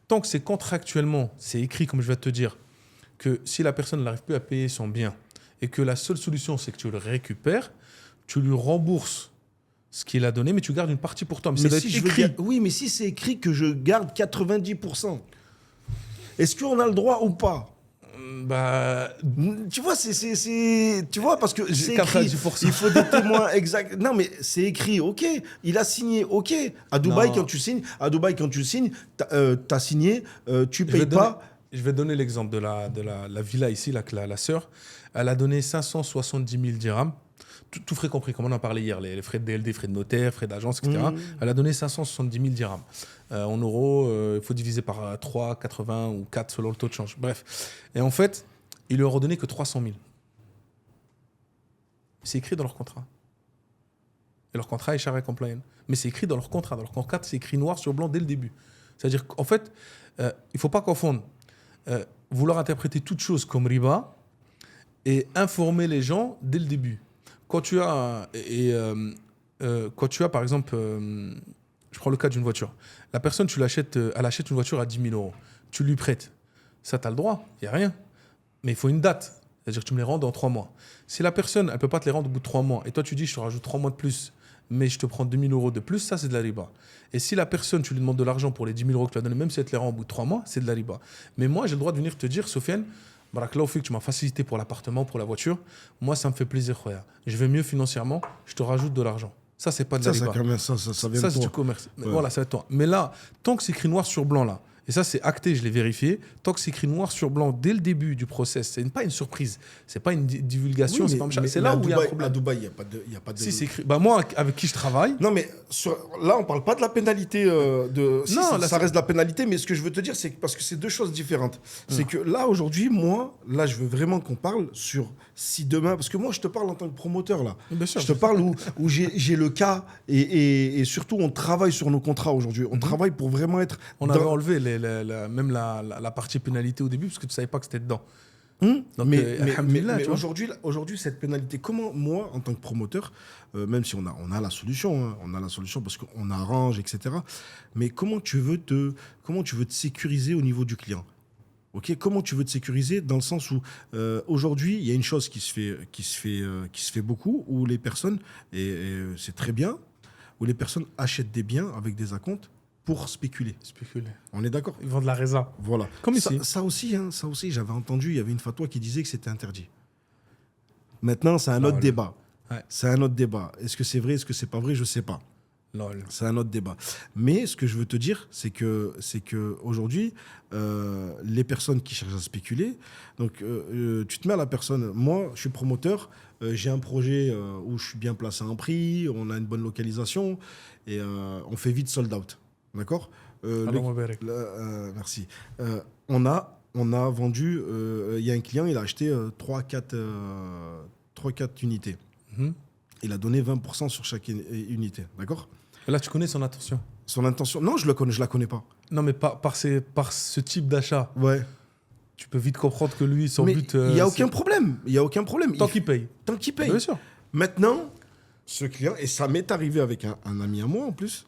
tant que c'est contractuellement, c'est écrit, comme je vais te dire, que si la personne n'arrive plus à payer son bien et que la seule solution, c'est que tu le récupères, tu lui rembourses ce qu'il a donné, mais tu gardes une partie pour toi. Mais si écrit. Oui, mais si c'est écrit que je garde 90%, est-ce qu'on a le droit ou pas? Bah, tu vois, tu vois, parce que c'est écrit. Il faut des témoins exacts. Non, mais c'est écrit. Ok, il a signé. Ok. À Dubaï, quand tu signes, t'as signé. Tu payes pas. Je vais donner l'exemple de la villa ici, la sœur. Elle a donné 570 000 dirhams. Tout frais compris, comme on en parlait hier, les frais de DLD, frais de notaire, frais d'agence, etc. Elle a donné 570 000 dirhams. En euros, il faut diviser par 3, 80 ou 4 selon le taux de change. Bref. Et en fait, ils leur ont donné que 300 000. C'est écrit dans leur contrat. Et leur contrat est Sharia compliant. Mais c'est écrit dans leur contrat. Dans leur contrat, c'est écrit noir sur blanc dès le début. C'est-à-dire qu'en fait, il ne faut pas confondre vouloir interpréter toute chose comme riba et informer les gens dès le début. Quand tu as, par exemple, je prends le cas d'une voiture. La personne, elle achète une voiture à 10 000 €. Tu lui prêtes. Ça, tu as le droit. Il n'y a rien. Mais il faut une date. C'est-à-dire que tu me les rends dans 3 mois. Si la personne, elle ne peut pas te les rendre au bout de 3 mois, et toi, tu dis, je te rajoute 3 mois de plus, mais je te prends 2 000 € de plus, ça, c'est de la riba. Et si la personne, tu lui demandes de l'argent pour les 10 000 € que tu as donné, même si elle te les rend au bout de 3 mois, c'est de la riba. Mais moi, j'ai le droit de venir te dire, Sofiane, Barakla, au fait que tu m'as facilité pour l'appartement, pour la voiture, moi, ça me fait plaisir, khoya. Je vais mieux financièrement, je te rajoute de l'argent. Ça, c'est pas de la riba. Ça vient de c'est du commerce. Ouais. Voilà, ça va être toi. Mais là, tant que c'est écrit noir sur blanc, là, et ça, c'est acté, je l'ai vérifié, tant que c'est écrit noir sur blanc dès le début du process, c'est pas une surprise, c'est pas une divulgation, oui, c'est là où il y a un problème. À Dubaï, il n'y a pas de... Si, c'est écrit. Bah, moi, avec qui je travaille... Non, mais là, on ne parle pas de la pénalité. Ça reste de la pénalité, mais ce que je veux te dire, c'est parce que c'est deux choses différentes. C'est que là, aujourd'hui, je veux vraiment qu'on parle sur si demain... Parce que moi, je te parle en tant que promoteur, là. Bien sûr, je te parle où j'ai le cas et surtout, on travaille sur nos contrats aujourd'hui. On travaille pour vraiment être... On avait enlevé même la partie pénalité au début, parce que tu ne savais pas que c'était dedans. Donc, mais aujourd'hui, cette pénalité, comment moi, en tant que promoteur, même si on a la solution, on a la solution parce qu'on arrange, etc. Mais comment tu veux te sécuriser au niveau du client? Okay, comment tu veux te sécuriser dans le sens où aujourd'hui, il y a une chose qui se fait beaucoup, où les personnes, et c'est très bien, où les personnes achètent des biens avec des acomptes pour spéculer. On est d'accord? Ils vendent de la résa. Voilà. Comme ici. Ça aussi, j'avais entendu, il y avait une fatwa qui disait que c'était interdit. Maintenant, c'est un autre débat. Ouais. C'est un autre débat. Est-ce que c'est vrai, est-ce que c'est pas vrai, je sais pas. C'est un autre débat. Mais ce que je veux te dire, c'est que aujourd'hui, les personnes qui cherchent à spéculer, donc tu te mets à la personne. Moi, je suis promoteur, j'ai un projet où je suis bien placé en prix, on a une bonne localisation et on fait vite sold out. D'accord merci. On a vendu, il y a un client, il a acheté 3-4 unités. Il a donné 20% sur chaque unité, d'accord ? Là, tu connais son intention. Son intention ? Non, je la connais pas. Non, mais par ce type d'achat, ouais. Tu peux vite comprendre que lui, son but... il n'y a aucun problème. Tant qu'il paye. Tant qu'il paye. Bien sûr. Maintenant, ce client, et ça m'est arrivé avec un ami à moi en plus,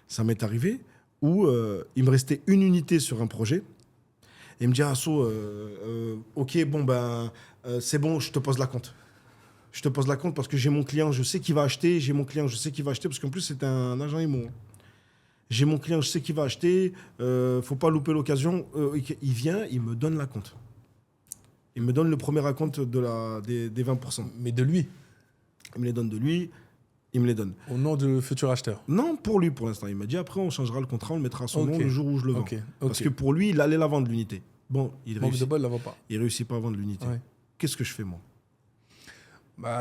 ça m'est arrivé où il me restait une unité sur un projet. Et il me dit, ok, bon, c'est bon, je te pose la compte. Je te pose la compte parce que j'ai mon client, je sais qu'il va acheter. Parce qu'en plus, c'est un agent IMO. J'ai mon client, je sais qu'il va acheter. Faut pas louper l'occasion. Il vient, il me donne la compte. Il me donne le premier acompte des 20%. Mais de lui. Il me les donne de lui. Il me les donne. Au nom du futur acheteur. Non, pour lui, pour l'instant. Il m'a dit, après, on changera le contrat, on le mettra à son nom le jour où je le vends. Parce que pour lui, il allait la vendre, l'unité. Bon, il réussit pas à vendre l'unité. Ouais. Qu'est-ce que je fais, moi ?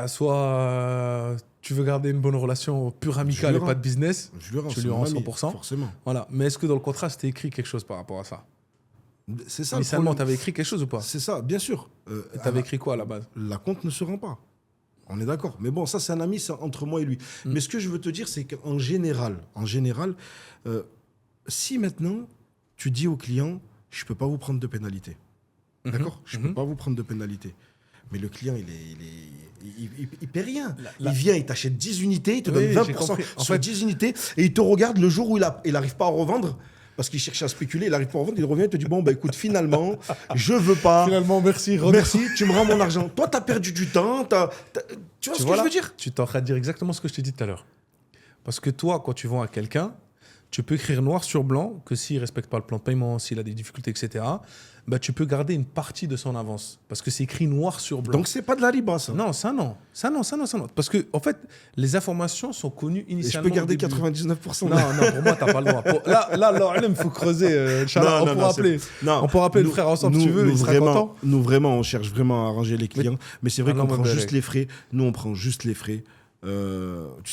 Soit tu veux garder une bonne relation pure amicale et pas de business, tu lui rends 100%. Forcément. Voilà. Mais est-ce que dans le contrat, c'était écrit quelque chose par rapport à ça ? C'est ça. Initialement, tu avais écrit quelque chose ou pas ? C'est ça, bien sûr. Tu avais écrit quoi à la base ? La compte ne se rend pas. On est d'accord. Mais bon, ça, c'est un ami, c'est entre moi et lui. Mais ce que je veux te dire, c'est qu'en général, si maintenant, tu dis au client, je ne peux pas vous prendre de pénalité. D'accord ? Je ne peux pas vous prendre de pénalité. Mais le client, il paie rien. Il vient, il t'achète 10 unités, il te donne 20% sur 10 unités, et il te regarde le jour où il n'arrive pas à revendre, parce qu'il cherche à spéculer, il n'arrive pas à revendre, il revient et te dit, bon, écoute, finalement, je veux pas. Finalement, merci, tu me rends mon argent. Toi, tu as perdu du temps. Tu vois ce que je veux dire ? Tu t'es en train de dire exactement ce que je t'ai dit tout à l'heure. Parce que toi, quand tu vends à quelqu'un, tu peux écrire noir sur blanc que s'il ne respecte pas le plan de paiement, s'il a des difficultés, etc., tu peux garder une partie de son avance. Parce que c'est écrit noir sur blanc. Donc, ce n'est pas de la riba, ça ? Non, ça non. Parce que, en fait, les informations sont connues initialement. Et je peux garder 99%. Non, pour moi, tu n'as pas le droit. Là, il faut creuser. On peut rappeler le frère ensemble si tu veux. Nous, vraiment, on cherche vraiment à arranger les clients. Mais c'est vrai qu'on prend juste les frais. Nous, on prend juste les frais. Tu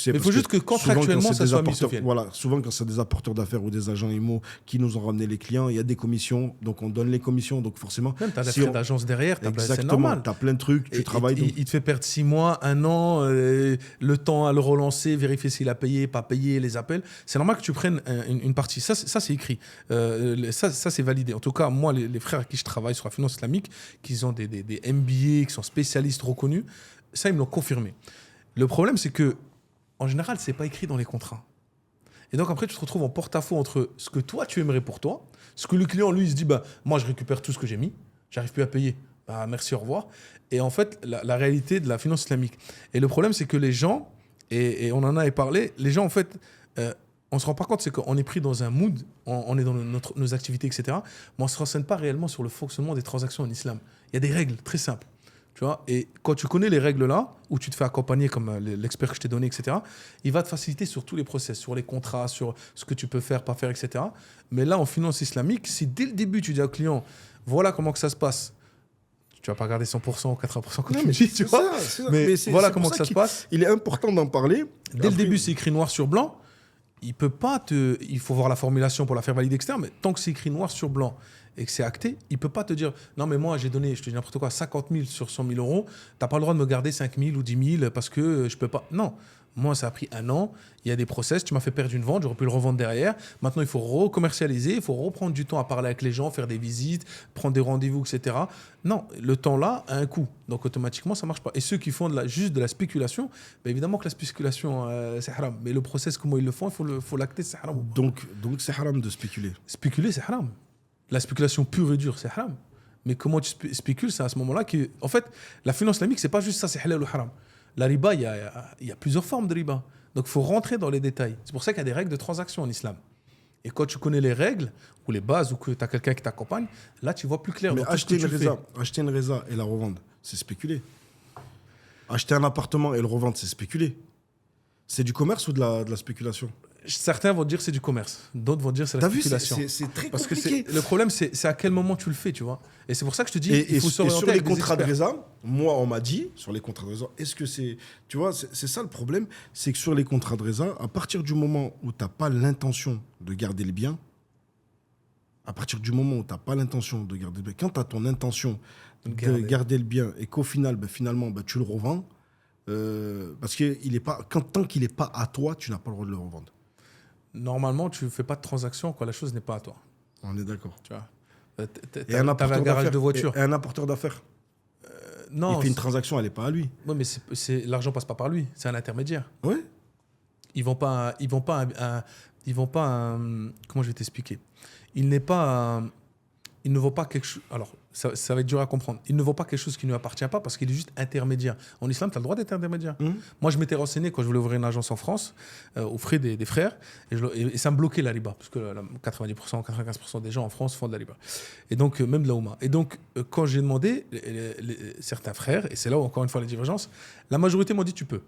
sais, mais il faut juste que contractuellement ça soit mis sur pied. Voilà, souvent quand c'est des apporteurs d'affaires ou des agents IMO qui nous ont ramené les clients, il y a des commissions, donc on donne les commissions, donc forcément. Même tu as des frais d'agence derrière, c'est normal. Tu as plein de trucs, tu travailles. Il te fait perdre 6 mois, 1 an, le temps à le relancer, vérifier s'il a payé, pas payé, les appels. C'est normal que tu prennes une partie. Ça c'est écrit. Ça c'est validé. En tout cas, moi, les frères avec qui je travaille sur la finance islamique, qui ont des MBA, qui sont spécialistes reconnus, ça, ils me l'ont confirmé. Le problème, c'est que, en général, c'est pas écrit dans les contrats. Et donc, après, tu te retrouves en porte-à-faux entre ce que toi, tu aimerais pour toi, ce que le client, lui, il se dit, moi, je récupère tout ce que j'ai mis, j'arrive plus à payer, merci, au revoir. Et en fait, la réalité de la finance islamique. Et le problème, c'est que les gens, et on en a parlé, les gens, en fait, on se rend pas compte, c'est qu'on est pris dans un mood, on est dans nos activités, etc. Mais on se renseigne pas réellement sur le fonctionnement des transactions en islam. Il y a des règles très simples. Tu vois, et quand tu connais les règles-là, où tu te fais accompagner comme l'expert que je t'ai donné, etc., il va te faciliter sur tous les process, sur les contrats, sur ce que tu peux faire, pas faire, etc. Mais là, en finance islamique, si dès le début, tu dis au client, voilà comment que ça se passe, tu vas pas garder 100% ou 80% comme tu me dis, tu vois. Mais voilà comment que ça se passe. Il est important d'en parler. Dès le début, c'est écrit noir sur blanc. Il faut voir la formulation pour la faire valider, etc. Mais tant que c'est écrit noir sur blanc et que c'est acté, il ne peut pas te dire « Non, mais moi, j'ai donné, je te dis n'importe quoi, 50 000 sur 100 000 euros. Tu n'as pas le droit de me garder 5 000 ou 10 000 parce que je ne peux pas. » Non. Moi, ça a pris 1 an. Il y a des process. Tu m'as fait perdre une vente. J'aurais pu le revendre derrière. Maintenant, il faut recommercialiser. Il faut reprendre du temps à parler avec les gens, faire des visites, prendre des rendez-vous, etc. Non, le temps-là a un coût. Donc, automatiquement, ça ne marche pas. Et ceux qui font juste de la spéculation, évidemment que la spéculation, c'est haram. Mais le process, comment ils le font, il faut l'acter, c'est haram. Donc c'est haram de spéculer. Spéculer, c'est haram. La spéculation pure et dure, c'est haram. Mais comment tu spécules, c'est à ce moment-là que... En fait, la finance islamique, c'est pas juste ça, c'est halal ou haram. La riba, il y a plusieurs formes de riba. Donc, il faut rentrer dans les détails. C'est pour ça qu'il y a des règles de transaction en islam. Et quand tu connais les règles, ou les bases, ou que tu as quelqu'un qui t'accompagne, là, tu vois plus clair. Mais acheter une résa et la revendre, c'est spéculer. Acheter un appartement et le revendre, c'est spéculer. C'est du commerce ou de la spéculation ? Certains vont dire c'est du commerce, d'autres vont dire c'est la spéculation. C'est très Parce compliqué. Que le problème, c'est à quel moment tu le fais, tu vois. Et c'est pour ça que je te dis, il faut s'orienter. Et sur les contrats de résa, moi, on m'a dit, sur les contrats de résa, est-ce que c'est... Tu vois, c'est ça le problème, c'est que sur les contrats de résa, à partir du moment où tu n'as pas l'intention de garder le bien, quand tu as ton intention de garder le bien et qu'au final, finalement, tu le revends, parce que tant qu'il n'est pas à toi, tu n'as pas le droit de le revendre. Normalement, tu ne fais pas de transaction quand la chose n'est pas à toi. On est d'accord. Tu vois. Et un apporteur un garage de voiture. Et un apporteur d'affaires. Non. Il fait une transaction, elle n'est pas à lui. Oui, mais l'argent passe pas par lui. C'est un intermédiaire. Oui. Ils vont pas. Comment je vais t'expliquer. Il ne vaut pas quelque chose. Alors, ça va être dur à comprendre. Il ne vaut pas quelque chose qui ne lui appartient pas parce qu'il est juste intermédiaire. En islam, tu as le droit d'être intermédiaire. Moi, je m'étais renseigné quand je voulais ouvrir une agence en France, aux frais des frères, et ça me bloquait la riba, parce que 90%, 95% des gens en France font de la riba. Et donc, même de la Ouma. Et donc, quand j'ai demandé, certains frères, et c'est là où, encore une fois, les divergences, la majorité m'ont dit tu peux.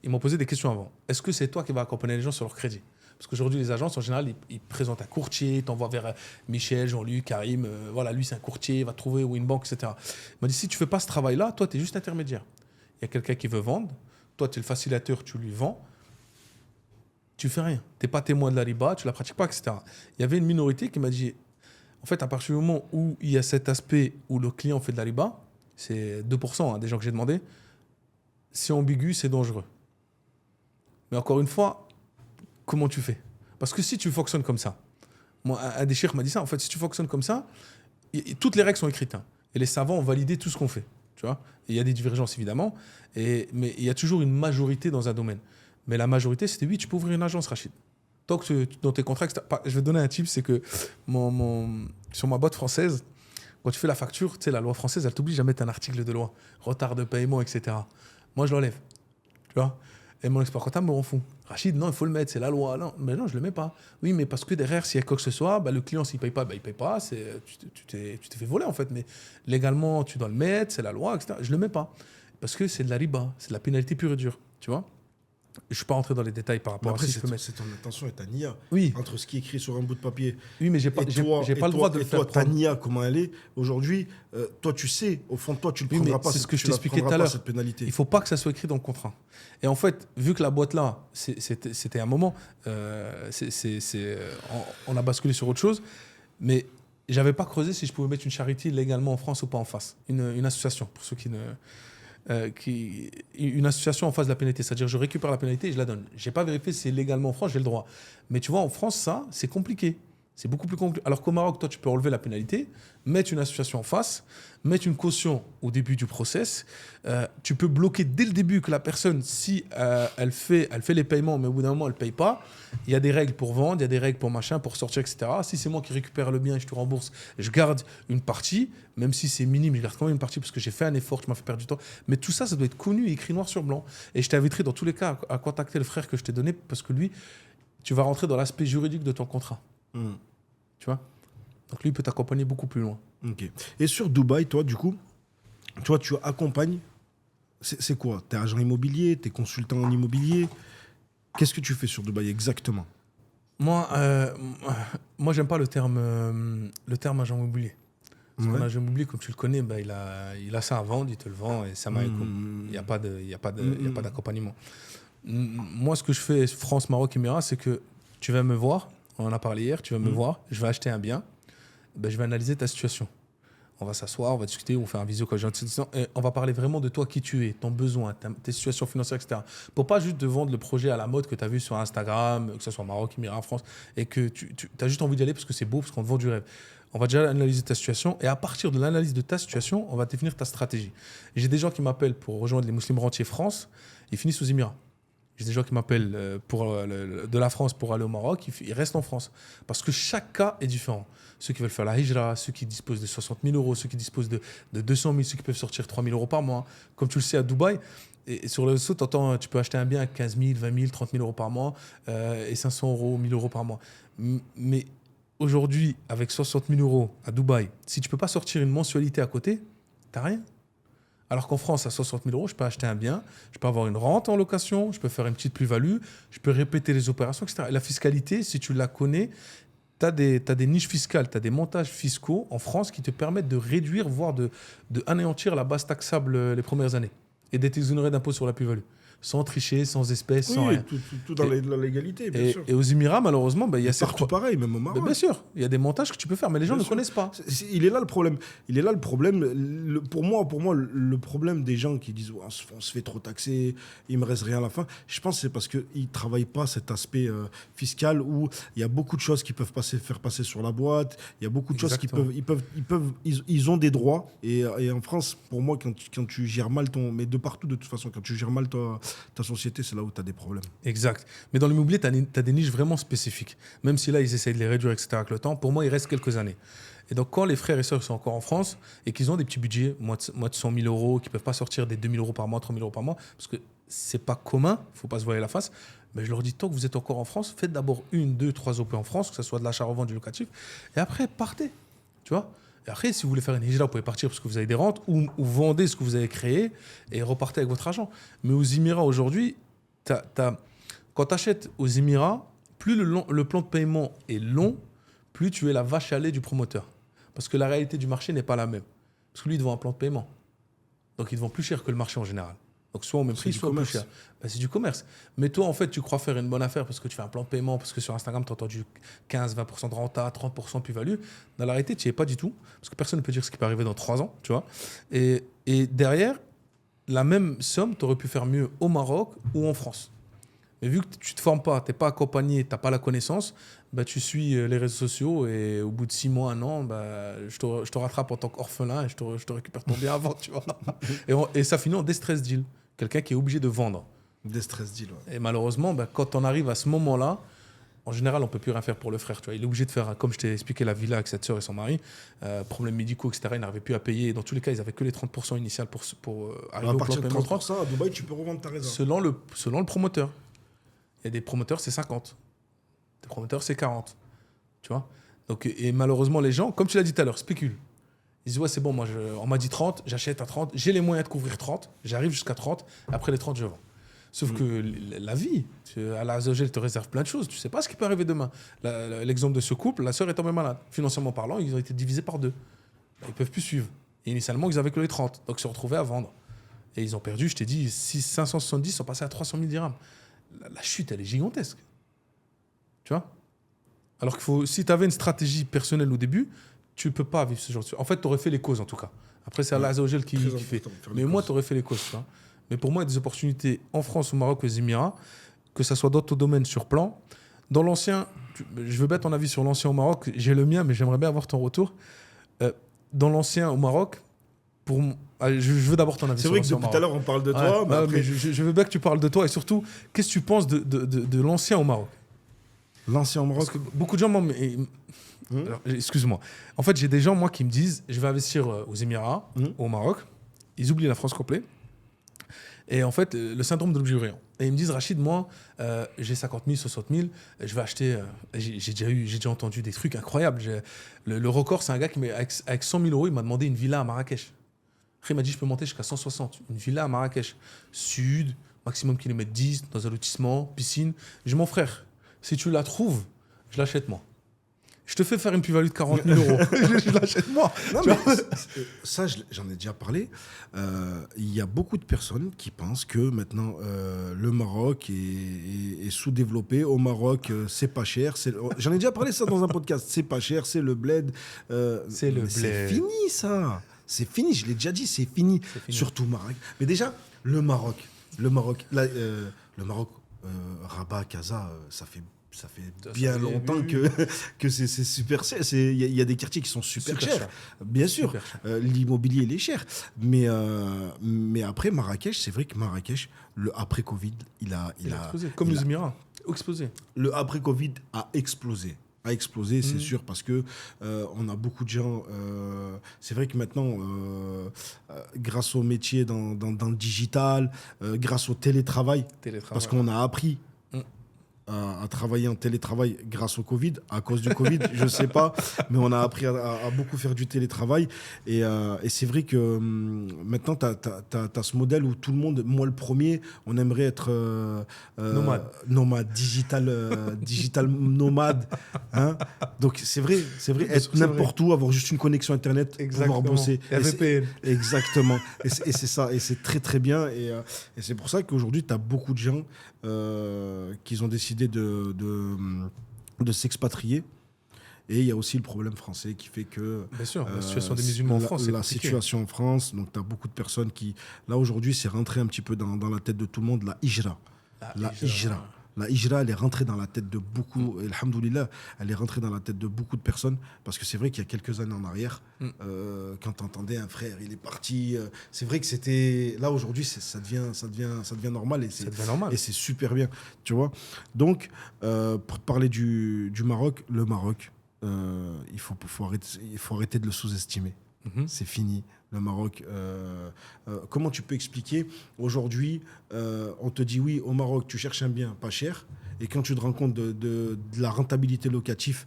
Ils m'ont posé des questions avant. Est-ce que c'est toi qui vas accompagner les gens sur leur crédit ? Parce qu'aujourd'hui, les agences, en général, ils présentent un courtier, ils t'envoient vers Michel, Jean-Luc, Karim. Voilà, lui, c'est un courtier, il va te trouver ou une banque, etc. Il m'a dit, si tu ne fais pas ce travail-là, toi, tu es juste intermédiaire. Il y a quelqu'un qui veut vendre, toi, tu es le facilitateur, tu lui vends, tu fais rien. Tu n'es pas témoin de la riba, tu ne la pratiques pas, etc. Il y avait une minorité qui m'a dit, en fait, à partir du moment où il y a cet aspect où le client fait de la riba, c'est 2% des gens que j'ai demandé, c'est ambigu, c'est dangereux. Mais encore une fois, comment tu fais ? Parce que si tu fonctionnes comme ça, moi, un des cheikhs m'a dit ça, en fait, si tu fonctionnes comme ça, toutes les règles sont écrites. Hein, et les savants ont validé tout ce qu'on fait. Tu vois ? Il y a des divergences, évidemment, mais il y a toujours une majorité dans un domaine. Mais la majorité, c'était oui, tu peux ouvrir une agence, Rachid. Tant que dans tes contrats, je vais te donner un tip, c'est que sur ma boîte française, quand tu fais la facture, tu sais, la loi française, elle t'oblige à mettre un article de loi, retard de paiement, etc. Moi, je l'enlève. Tu vois ? Et mon expert comptable me rend fou. Rachid, non, il faut le mettre, c'est la loi. Non, mais non, je ne le mets pas. Oui, mais parce que derrière, s'il y a quoi que ce soit, le client, s'il ne paye pas, il ne paye pas. Tu t'es fait voler, en fait. Mais légalement, tu dois le mettre, c'est la loi, etc. Je ne le mets pas. Parce que c'est de la riba, c'est de la pénalité pure et dure. Tu vois ? Je ne suis pas rentré dans les détails par rapport après, à ça. C'est ton intention et ta nia. Oui. Entre ce qui est écrit sur un bout de papier. Oui, mais j'ai pas le droit de le faire. Et toi, ta nia, comment elle est aujourd'hui, toi, tu sais, au fond de toi, tu ne le prendras pas. C'est ce que je t'expliquais tout à l'heure. Cette pénalité. Il ne faut pas que ça soit écrit dans le contrat. Et en fait, vu que la boîte là, c'était un moment, on a basculé sur autre chose, mais j'avais pas creusé si je pouvais mettre une charité légalement en France ou pas en face. Une association, pour ceux qui ne. Une association en face de la pénalité, c'est-à-dire je récupère la pénalité et je la donne. J'ai pas vérifié si c'est légalement en France, j'ai le droit. Mais tu vois, en France, ça, c'est compliqué. C'est beaucoup plus compliqué. Alors qu'au Maroc, toi, tu peux enlever la pénalité, mettre une association en face, mettre une caution au début du process. Tu peux bloquer dès le début que la personne, si elle fait les paiements, mais au bout d'un moment, elle ne paye pas, il y a des règles pour vendre, il y a des règles pour machin, pour sortir, etc. Si c'est moi qui récupère le bien et je te rembourse, je garde une partie, même si c'est minime, je garde quand même une partie parce que j'ai fait un effort, tu m'as fait perdre du temps. Mais tout ça, ça doit être connu et écrit noir sur blanc. Et je t'inviterai dans tous les cas à contacter le frère que je t'ai donné parce que lui, tu vas rentrer dans l'aspect juridique de ton contrat. Tu vois ? Donc lui, il peut t'accompagner beaucoup plus loin. Ok. Et sur Dubaï, toi, du coup, tu accompagnes. C'est quoi ? T'es agent immobilier ? T'es consultant en immobilier ? Qu'est-ce que tu fais sur Dubaï exactement ? Moi, j'aime pas le terme agent immobilier. Parce qu'un agent immobilier, comme tu le connais, il a ça à vendre, il te le vend et ça m'a écho. Il n'y a pas d'accompagnement. Moi, ce que je fais, France, Maroc, Émirats, c'est que tu vas me voir. On en a parlé hier, tu vas me voir, je vais acheter un bien, je vais analyser ta situation. On va s'asseoir, on va discuter, on fait un visio et on va parler vraiment de toi, qui tu es, ton besoin, tes situations financières, etc. Pour pas juste te vendre le projet à la mode que tu as vu sur Instagram, que ce soit Maroc, Émirats, France, et que tu as juste envie d'y aller parce que c'est beau, parce qu'on te vend du rêve. On va déjà analyser ta situation et à partir de l'analyse de ta situation, on va définir ta stratégie. Et j'ai des gens qui m'appellent pour rejoindre les Muslims Rentiers France, ils finissent aux Émirats. J'ai des gens qui m'appellent de la France pour aller au Maroc, ils restent en France. Parce que chaque cas est différent. Ceux qui veulent faire la hijra, ceux qui disposent de 60 000 euros, ceux qui disposent de 200 000, ceux qui peuvent sortir 3 000 euros par mois. Comme tu le sais, à Dubaï, et sur le réseau, tu peux acheter un bien à 15 000, 20 000, 30 000 euros par mois et 500 euros, 1 000 euros par mois. Mais aujourd'hui, avec 60 000 euros à Dubaï, si tu ne peux pas sortir une mensualité à côté, tu n'as rien. Alors qu'en France, à 60 000 euros, je peux acheter un bien, je peux avoir une rente en location, je peux faire une petite plus-value, je peux répéter les opérations, etc. Et la fiscalité, si tu la connais, tu as des niches fiscales, tu as des montages fiscaux en France qui te permettent de réduire, voire de anéantir la base taxable les premières années et d'être exonéré d'impôt sur la plus-value. Sans tricher, sans espèces, sans rien. Tout dans la légalité, bien sûr. Et aux Émirats, malheureusement, il y a partout pareil, même au Maroc. Bien sûr, il y a des montages que tu peux faire, mais les gens ne connaissent pas. Il est là le problème. Pour moi, le problème des gens qui disent on se fait trop taxer, il me reste rien à la fin. Je pense que c'est parce qu'ils ne travaillent pas cet aspect fiscal où il y a beaucoup de choses qui peuvent faire passer sur la boîte. Il y a beaucoup de choses qui ils ont des droits. Et en France, pour moi, quand tu gères mal mais de partout de toute façon, quand tu gères mal ta société, c'est là où tu as des problèmes. Exact. Mais dans l'immobilier, tu as des niches vraiment spécifiques. Même si là, ils essayent de les réduire, etc. avec le temps, pour moi, il reste quelques années. Et donc, quand les frères et sœurs sont encore en France et qu'ils ont des petits budgets, moins de 100 000 euros, qui ne peuvent pas sortir des 2 000 euros par mois, 3 000 euros par mois, parce que ce n'est pas commun, il ne faut pas se voiler la face, mais je leur dis, tant que vous êtes encore en France, faites d'abord 1, 2, 3 OP en France, que ce soit de l'achat-revente, du locatif, et après, partez. Tu vois ? Et après, si vous voulez faire une hijra, vous pouvez partir parce que vous avez des rentes ou vendez ce que vous avez créé et repartez avec votre argent. Mais aux Émirats aujourd'hui, quand tu achètes aux Émirats, plus le plan de paiement est long, plus tu es la vache à lait du promoteur. Parce que la réalité du marché n'est pas la même. Parce que lui, il te vend un plan de paiement. Donc, il te vend plus cher que le marché en général. Donc, soit au même prix, soit plus cher. C'est du commerce. Mais toi, en fait, tu crois faire une bonne affaire parce que tu fais un plan de paiement, parce que sur Instagram, tu as entendu 15-20% de renta, 30% de plus-value. Dans la réalité, tu n'y es pas du tout. Parce que personne ne peut dire ce qui peut arriver dans 3 ans. Tu vois. Et derrière, la même somme, tu aurais pu faire mieux au Maroc ou en France. Mais vu que tu ne te formes pas, tu n'es pas accompagné, tu n'as pas la connaissance, tu suis les réseaux sociaux et au bout de 6 mois, 1 an, je te rattrape en tant qu'orphelin et je te récupère ton bien avant. Tu vois. Et ça finit en distress deal. Quelqu'un qui est obligé de vendre. Distress deal, ouais. Et malheureusement, quand on arrive à ce moment-là, en général, on ne peut plus rien faire pour le frère. Tu vois. Il est obligé de faire, comme je t'ai expliqué, la villa avec cette sœur et son mari. Problèmes médicaux, etc. Il n'arrivait plus à payer. Dans tous les cas, ils n'avaient que les 30% initiales pour arriver au plan de paiement. À partir de 30%, à Dubaï, tu peux revendre ta réserve. Selon le promoteur. Il y a des promoteurs, c'est 50. Des promoteurs, c'est 40. Tu vois. Donc, et malheureusement, les gens, comme tu l'as dit tout à l'heure, spéculent. Ils disent, ouais, c'est bon, on m'a dit 30, j'achète à 30, j'ai les moyens de couvrir 30, j'arrive jusqu'à 30, après les 30, je vends. Sauf que la vie, Allah Azza wa Jal te réserve plein de choses. Tu ne sais pas ce qui peut arriver demain. L'exemple de ce couple, la sœur est tombée malade. Financièrement parlant, ils ont été divisés par 2. Ils ne peuvent plus suivre. Et initialement, ils avaient que les 30. Donc, ils se retrouvaient à vendre. Et ils ont perdu, je t'ai dit, 570 sont passés à 300 000 dirhams. La chute, elle est gigantesque. Tu vois ? Alors que si tu avais une stratégie personnelle au début, tu ne peux pas vivre ce genre de choses. En fait, tu aurais fait les causes, en tout cas. Après, c'est Allah Azza wa Jal qui fait. Mais moi, tu aurais fait les causes. Tu vois. Mais pour moi, il y a des opportunités en France, au Maroc, aux Émirats, que ce soit d'autres domaines sur plan. Dans l'ancien, je veux bien ton avis sur l'ancien au Maroc, j'ai le mien, mais j'aimerais bien avoir ton retour. Dans l'ancien au Maroc, je veux d'abord ton avis. C'est vrai que depuis tout à l'heure, on parle de toi. Mais après... mais je veux bien que tu parles de toi et surtout, qu'est-ce que tu penses de l'ancien au Maroc ? L'ancien au Maroc. Parce que beaucoup de gens Alors, excuse-moi. En fait, j'ai des gens, moi, qui me disent je vais investir aux Émirats, au Maroc. Ils oublient la France complète. Et en fait, le syndrome de l'objet brillant. Et ils me disent Rachid, moi, j'ai 50 000, 60 000, je vais acheter. J'ai déjà entendu des trucs incroyables. Le record, c'est un gars qui, avec 100 000 euros, il m'a demandé une villa à Marrakech. Après, il m'a dit je peux monter jusqu'à 160. Une villa à Marrakech. Sud, maximum kilomètre 10, dans un lotissement, piscine. Je dis mon frère, si tu la trouves, je l'achète moi. Je te fais faire une plus-value de 40 000 euros. Je l'achète moi. Non, mais ça, j'en ai déjà parlé. Il y a beaucoup de personnes qui pensent que maintenant, le Maroc est sous-développé. Au Maroc, c'est pas cher. J'en ai déjà parlé ça dans un podcast. C'est pas cher, c'est le bled. C'est fini, ça. C'est fini, je l'ai déjà dit, c'est fini. Surtout Maroc. Mais déjà, le Maroc, Rabat, Casa, ça fait bien longtemps que c'est super cher. Il y a des quartiers qui sont super chers. Bien sûr, l'immobilier, il est cher. Mais après, Marrakech, c'est vrai que Marrakech, le après-Covid, il a explosé. Comme les Émirats, explosé. Le après-Covid a explosé. C'est sûr, parce que on a beaucoup de gens. C'est vrai que maintenant, grâce au métier dans le digital, grâce au télétravail, parce qu'on a appris à travailler en télétravail grâce au Covid, à cause du Covid, je ne sais pas, mais on a appris à beaucoup faire du télétravail. Et c'est vrai que maintenant, tu as ce modèle où tout le monde, moi le premier, on aimerait être nomade, digital nomade. Hein. Donc c'est vrai, être n'importe où, avoir juste une connexion Internet, exactement. Pouvoir bosser. VPN. Exactement. Et c'est ça, et c'est très très bien. Et c'est pour ça qu'aujourd'hui, tu as beaucoup de gens qui ont décidé de s'expatrier. Et il y a aussi le problème français qui fait que... Bien sûr, la situation des musulmans en France, c'est la compliqué. situation en France, donc tu as beaucoup de personnes qui... Là, aujourd'hui, c'est rentré un petit peu dans la tête de tout le monde, la hijra. La hijra. La hijra, elle est rentrée dans la tête de beaucoup, et alhamdoulilah, elle est rentrée dans la tête de beaucoup de personnes, parce que c'est vrai qu'il y a quelques années en arrière, quand tu entendais un frère, il est parti, c'est vrai que c'était... Là, aujourd'hui, ça devient normal, et c'est super bien, tu vois. Donc, pour parler du Maroc, le Maroc, il faut arrêter de le sous-estimer. C'est fini. Le Maroc, comment tu peux expliquer aujourd'hui, on te dit oui, au Maroc, tu cherches un bien pas cher, et quand tu te rends compte de la rentabilité locative,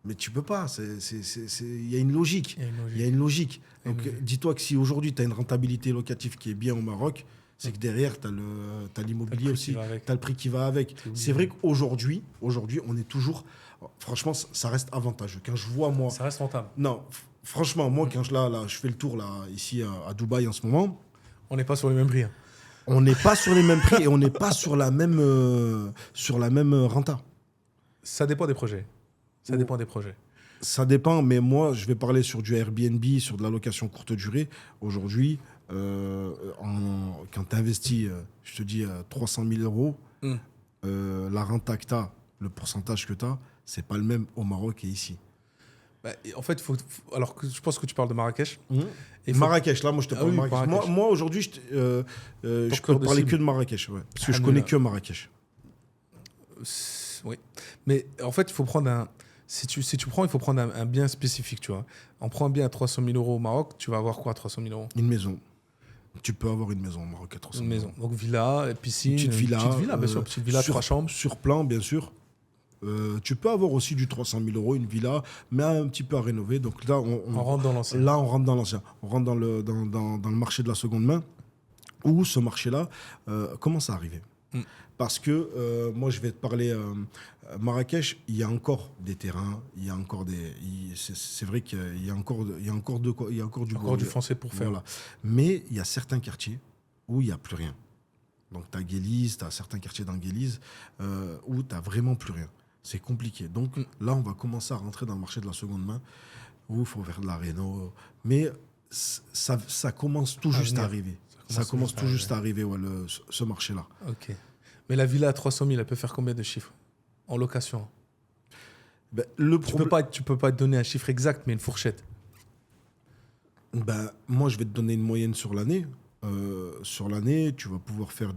mais tu peux pas. Il y a une logique. Il y a une logique. Donc, dis-toi que si aujourd'hui, tu as une rentabilité locative qui est bien au Maroc, c'est que derrière, tu as l'immobilier aussi, tu as le prix qui va avec. C'est vrai qu'aujourd'hui, on est toujours... Franchement, ça reste avantageux. Quand je vois, moi... Ça reste rentable. Non, franchement, moi, quand je fais le tour là, ici à Dubaï en ce moment... On n'est pas sur les mêmes prix. Hein. On n'est pas sur les mêmes prix et on n'est pas sur la même renta. Ça dépend des projets. Ça dépend, mais moi, je vais parler sur du Airbnb, sur de la location courte durée. Aujourd'hui, quand tu investis, je te dis, 300 000 euros, la renta que tu as, le pourcentage que tu as, c'est pas le même au Maroc et ici. Bah, en fait, alors je pense que tu parles de Marrakech. Marrakech, là, moi, je te parle de Marrakech. Moi, aujourd'hui, je peux parler que de Marrakech, ouais, parce que je connais que Marrakech. Oui, mais en fait, il faut prendre un... Si tu prends, il faut prendre un bien spécifique, tu vois. On prend un bien à 300 000 euros au Maroc, tu vas avoir quoi à 300 000 euros ? Une maison. Tu peux avoir une maison au Maroc à 300 000 euros. Une maison. Donc villa, piscine, petite villa, bien sûr, petite villa, 3 chambres. Sur plan, bien sûr. Tu peux avoir aussi du 300 000 euros, une villa, mais un petit peu à rénover. Donc là, on rentre dans l'ancien. Là, on rentre dans l'ancien. On rentre dans le marché de la seconde main, où ce marché-là commence à arriver. Parce que, moi, je vais te parler... Marrakech, il y a encore des terrains, il y a encore des... C'est vrai qu'il y a encore du français pour faire. Voilà. Mais il y a certains quartiers où il n'y a plus rien. Donc, tu as Guéliz, tu as certains quartiers dans Guéliz où tu n'as vraiment plus rien. C'est compliqué. Donc, là, on va commencer à rentrer dans le marché de la seconde main où il faut faire de la réno. Mais ça commence tout juste à arriver. Ça commence tout juste à arriver, ouais, ce marché-là. Ok. Mais la villa à 300 000, elle peut faire combien de chiffres en location? Ben, tu peux pas te donner un chiffre exact, mais une fourchette. Ben, moi, je vais te donner une moyenne sur l'année. Sur l'année, tu vas pouvoir faire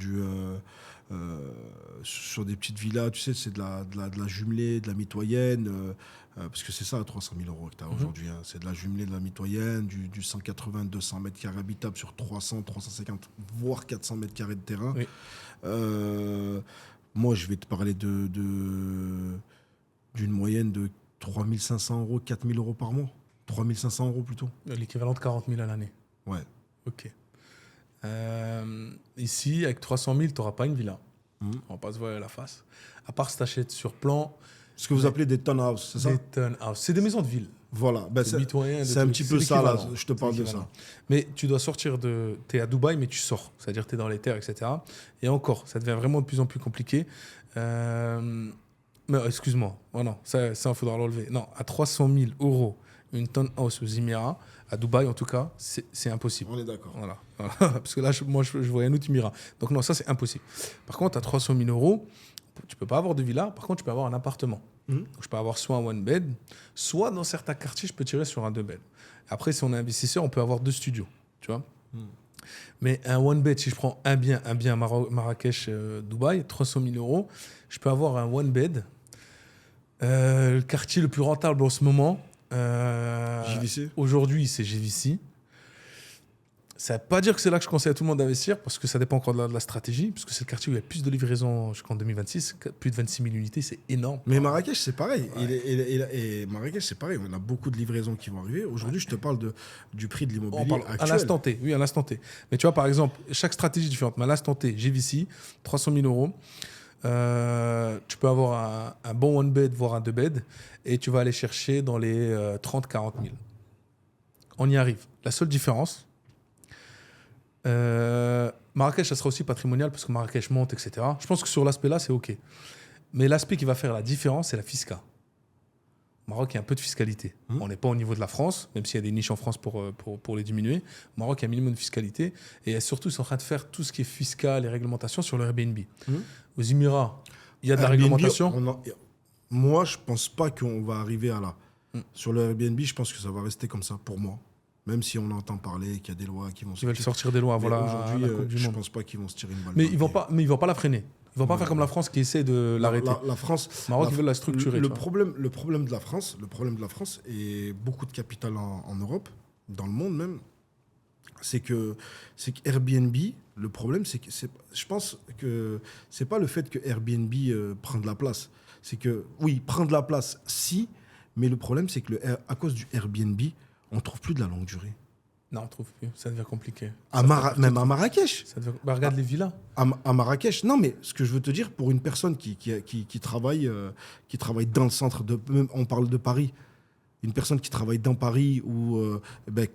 sur des petites villas, tu sais, c'est de la jumelée, de la mitoyenne, parce que c'est ça à 300 000 euros que tu as aujourd'hui. Hein. C'est de la jumelée, de la mitoyenne, du 180, 200 mètres carrés habitables sur 300, 350, voire 400 mètres carrés de terrain. Oui. Moi, je vais te parler d'une moyenne de 3 500 euros, 4 000 euros par mois. 3 500 euros plutôt. L'équivalent de 40 000 à l'année. Ouais. Ok. Ici, avec 300 000, tu n'auras pas une villa. On va pas se voir à la face. À part si tu achètes sur plan. Ce que vous appelez des townhouses, c'est ça? Des townhouses. C'est des maisons de ville. Voilà. Ben c'est un petit peu ça, là. Je te parle de ça. Mais tu dois sortir tu es à Dubaï, mais tu sors. C'est-à-dire que tu es dans les terres, etc. Et encore, ça devient vraiment de plus en plus compliqué. Mais excuse-moi. Oh non, ça, il faudra l'enlever. Non, à 300 000 euros, une townhouse aux Émirats, à Dubaï en tout cas, c'est impossible. On est d'accord. Voilà. Parce que là, je voyais un autre Émirat. Donc non, ça c'est impossible. Par contre, à 300 000 euros, tu peux pas avoir de villa. Par contre, tu peux avoir un appartement. Donc, je peux avoir soit un one bed, soit dans certains quartiers, je peux tirer sur un deux bed. Après, si on est investisseur, on peut avoir 2 studios. Tu vois. Mais un one bed, si je prends un bien Marrakech, Dubaï, 300 000 euros, je peux avoir un one bed. Le quartier le plus rentable en ce moment. JVC. Aujourd'hui, c'est JVC. Ça ne veut pas dire que c'est là que je conseille à tout le monde d'investir, parce que ça dépend encore de la stratégie, parce que c'est le quartier où il y a plus de livraisons jusqu'en 2026, plus de 26 000 unités, c'est énorme. Mais Marrakech, c'est pareil. Ouais. Et Marrakech, c'est pareil. On a beaucoup de livraisons qui vont arriver. Aujourd'hui, je te parle du prix de l'immobilier actuel. À l'instant T, oui, à l'instant T. Mais tu vois, par exemple, chaque stratégie est différente. Mais à l'instant T, JVC, 300 000 euros. Tu peux avoir un bon one bed, voire un 2 bed, et tu vas aller chercher dans les 30-40 000. On y arrive. La seule différence, Marrakech, ça sera aussi patrimonial parce que Marrakech monte, etc. Je pense que sur l'aspect-là, c'est OK. Mais l'aspect qui va faire la différence, c'est la fisca. Au Maroc, il y a un peu de fiscalité. On n'est pas au niveau de la France, même s'il y a des niches en France pour les diminuer. Au Maroc, il y a un minimum de fiscalité. Et surtout, ils sont en train de faire tout ce qui est fiscal et réglementation sur le Airbnb. Aux Émirats, il y a de la réglementation. Moi, je ne pense pas qu'on va arriver à là. Sur le Airbnb, je pense que ça va rester comme ça pour moi. Même si on entend parler qu'il y a des lois qui vont sortir. Ils veulent sortir des lois, voilà. Aujourd'hui, je ne pense pas qu'ils vont se tirer une balle. Mais ils ne vont pas la freiner. Ils ne vont pas faire comme la France qui essaie de l'arrêter. La France, Maroc, ils veulent la structurer. Le problème de la France, et beaucoup de capital en Europe, dans le monde même, c'est que Airbnb, le problème, c'est que je pense que c'est pas le fait que Airbnb prend de la place. C'est que, oui, prend de la place, si, mais le problème, c'est que à cause du Airbnb, on ne trouve plus de la longue durée. Non, on ne trouve plus. Ça devient compliqué. Même à Marrakech. Regarde les villas. À Marrakech. Non, mais ce que je veux te dire, pour une personne qui travaille dans le centre, on parle de Paris, une personne qui travaille dans Paris,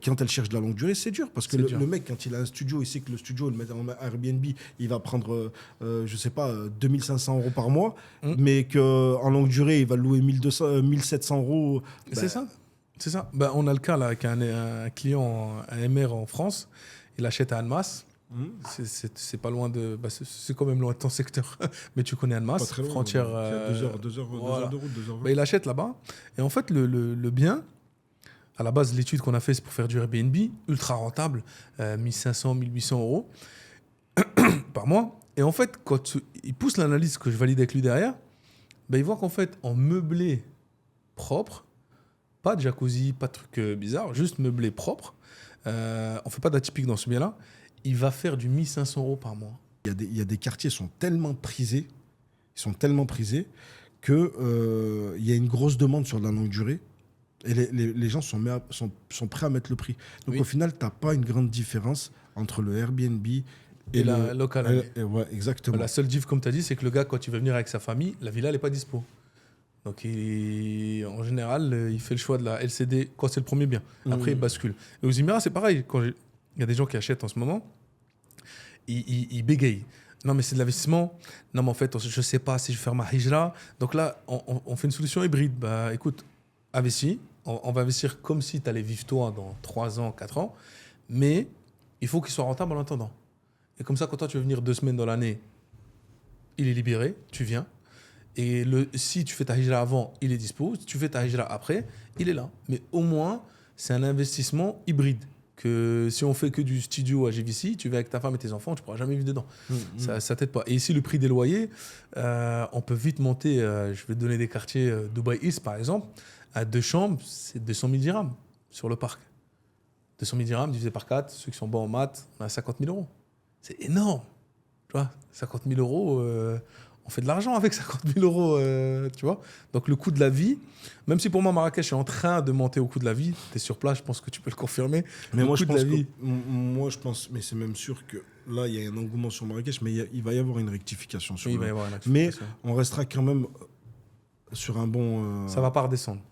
quand elle cherche de la longue durée, c'est dur. Parce que le mec, quand il a un studio, il sait que le studio, le met en Airbnb, il va prendre, 2500 euros par mois, mais qu'en longue durée, il va louer 1700 euros. C'est ça. C'est ça. On a le cas là, avec un client, un MR en France. Il achète à Annemasse. C'est pas loin de. C'est quand même loin de ton secteur. Mais tu connais Annemasse, pas très loin, frontière. 2 heures de route, 2 heures. Il achète là-bas. Et en fait, le bien, à la base, l'étude qu'on a fait, c'est pour faire du Airbnb, ultra rentable, 1500, 1800 euros par mois. Et en fait, quand il pousse l'analyse que je valide avec lui derrière, il voit qu'en fait, en meublé propre, pas de jacuzzi, pas de trucs bizarres, juste meublé propre. On ne fait pas d'atypique dans ce bien-là. Il va faire du 1500 euros par mois. Il y a des quartiers qui sont tellement prisés, que il y a une grosse demande sur la longue durée et les gens sont prêts à mettre le prix. Donc au final, tu n'as pas une grande différence entre le Airbnb et la local. Ouais, exactement. La seule diff, comme tu as dit, c'est que le gars, quand il veut venir avec sa famille, la villa, elle n'est pas dispo. Donc, en général, il fait le choix de la LCD quand c'est le premier bien. Après, il bascule. Et aux Émirats, c'est pareil. Il y a des gens qui achètent en ce moment, ils bégayent. Non, mais c'est de l'investissement. Non, mais en fait, je ne sais pas si je vais faire ma hijra. Donc là, on fait une solution hybride. Écoute, investis. On va investir comme si tu allais vivre toi dans 3 ans, 4 ans. Mais il faut qu'il soit rentable en attendant. Et comme ça, quand toi, tu veux venir 2 semaines dans l'année, il est libéré, tu viens. Et si tu fais ta hijra avant, il est dispo. Si tu fais ta hijra après, il est là. Mais au moins, c'est un investissement hybride. Que si on fait que du studio à JVC, tu vas avec ta femme et tes enfants, tu ne pourras jamais vivre dedans. Ça t'aide pas. Et ici, le prix des loyers, on peut vite monter. Je vais te donner des quartiers, Dubai East par exemple. À 2 chambres, c'est 200 000 dirhams sur le parc. 200 000 dirhams divisé par 4. Ceux qui sont bons en maths, on a 50 000 euros. C'est énorme. Tu vois, 50 000 euros... on fait de l'argent avec 50 000 euros, tu vois. Donc, le coût de la vie, même si pour moi, Marrakech est en train de monter au coût de la vie, tu es sur place, je pense que tu peux le confirmer. Mais moi, je pense, mais c'est même sûr que là, il y a un engouement sur Marrakech, mais il va y avoir une rectification. Mais on restera quand même sur un bon... Ça ne va pas redescendre.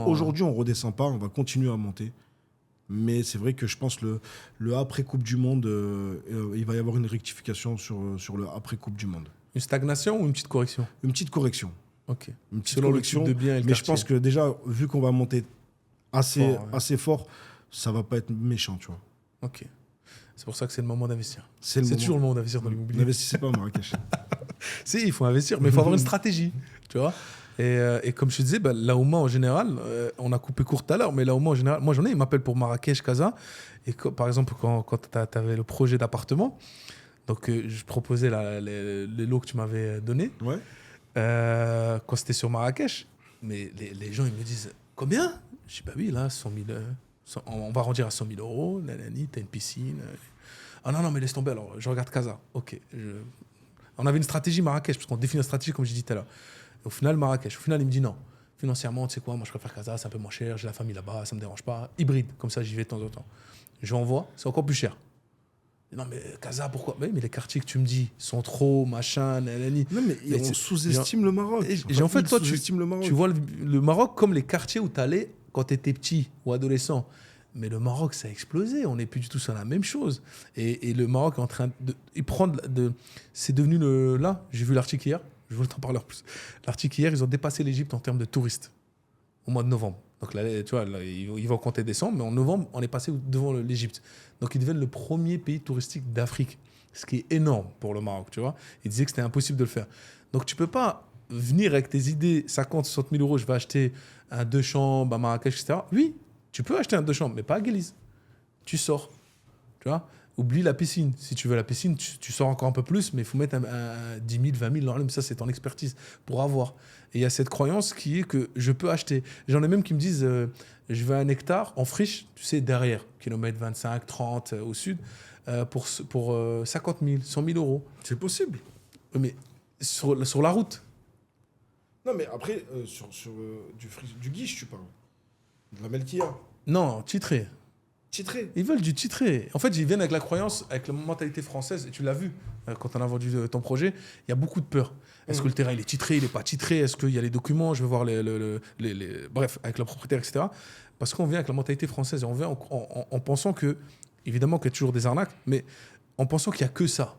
Aujourd'hui, on ne redescend pas, on va continuer à monter. Mais c'est vrai que je pense le après-Coupe du Monde, il va y avoir une rectification sur le après-Coupe du Monde. Une stagnation ou une petite correction ? Une petite correction. Ok. Une petite correction. De bien et mais je pense que déjà, vu qu'on va monter assez fort, ça va pas être méchant, tu vois. Ok. C'est pour ça que c'est le moment d'investir. C'est toujours le moment d'investir dans l'immobilier. N'investissez pas à Marrakech. Si, il faut investir, mais il faut avoir une stratégie, tu vois. Et comme je te disais, l'Aouma en général, on a coupé court tout à l'heure, mais l'Aouma en général, moi j'en ai, ils m'appellent pour Marrakech, Casa. Et par exemple, quand tu avais le projet d'appartement, donc je proposais les lots que tu m'avais donnés, quand c'était sur Marrakech. Mais les gens, ils me disent, combien ? Je dis, oui, là, 100 On va arrondir à 100 000 euros. T'as une piscine. Ah non, mais laisse tomber. Alors, je regarde Casa. OK. On avait une stratégie Marrakech, parce qu'on définit une stratégie, comme je dis tout à l'heure. Au final, Marrakech. Au final, il me dit non. Financièrement, tu sais quoi, moi, je préfère Casa, c'est un peu moins cher. J'ai la famille là-bas, ça me dérange pas. Hybride, comme ça, j'y vais de temps en temps. Je l'envoie, c'est encore plus cher. Non, mais Casa, pourquoi? Mais les quartiers que tu me dis sont trop, machin, nanani. Non, mais on sous-estime le Maroc. En fait, toi, le tu vois le Maroc comme les quartiers où tu allais quand tu étais petit ou adolescent. Mais le Maroc, ça a explosé. On n'est plus du tout sur la même chose. Et le Maroc est en train de prendre. C'est devenu là, j'ai vu l'article hier. Je voulais t'en parler en plus. L'article hier, ils ont dépassé l'Égypte en termes de touristes au mois de novembre. Donc là, tu vois, là, ils vont compter décembre, mais en novembre, on est passé devant l'Égypte. Donc ils deviennent le premier pays touristique d'Afrique, ce qui est énorme pour le Maroc, tu vois. Ils disaient que c'était impossible de le faire. Donc tu peux pas venir avec tes idées, 50, 60 000 euros, je vais acheter un 2 chambres à Marrakech, etc. Oui, tu peux acheter un 2 chambres, mais pas à Guélise. Tu sors, tu vois. Oublie la piscine. Si tu veux la piscine, tu sors encore un peu plus, mais il faut mettre un 10 000, 20 000 mais ça, c'est ton expertise pour avoir. Et il y a cette croyance qui est que je peux acheter. J'en ai même qui me disent je veux 1 hectare en friche, tu sais, derrière, kilomètre 25, 30 au sud, pour 50 000, 100 000 euros. C'est possible. Mais sur la route. Non, mais après, du guiche, tu parles. De la melkia. Non, titré. Titré. Ils veulent du titré. En fait, ils viennent avec la croyance, avec la mentalité française, et tu l'as vu quand on a vendu ton projet, il y a beaucoup de peur. Est-ce que le terrain il est titré, il n'est pas titré? Est-ce qu'il y a les documents? Je veux voir bref, avec le propriétaire, etc. Parce qu'on vient avec la mentalité française et on vient en pensant que, évidemment qu'il y a toujours des arnaques, mais en pensant qu'il n'y a que ça.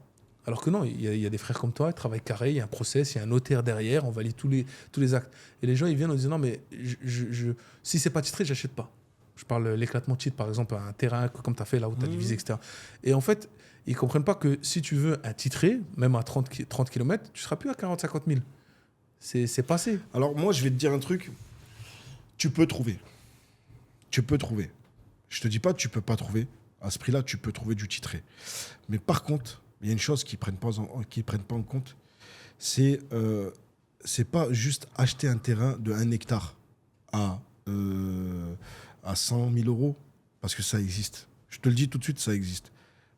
Alors que non, il y a des frères comme toi, ils travaillent carré, il y a un process, il y a un notaire derrière, on valide tous les actes. Et les gens, ils viennent en disant non, mais si c'est pas titré, j'achète pas. Je parle l'éclatement de titre, par exemple, un terrain comme tu as fait là où tu as divisé, etc. Et en fait, ils ne comprennent pas que si tu veux un titré, même à 30 km, tu ne seras plus à 40-50 000. C'est passé. Alors moi, je vais te dire un truc. Tu peux trouver. Je ne te dis pas que tu ne peux pas trouver. À ce prix-là, tu peux trouver du titré. Mais par contre, il y a une chose qu'ils ne prennent pas en compte. C'est pas juste acheter un terrain de 1 hectare à 100 000 euros, parce que ça existe. Je te le dis tout de suite, ça existe.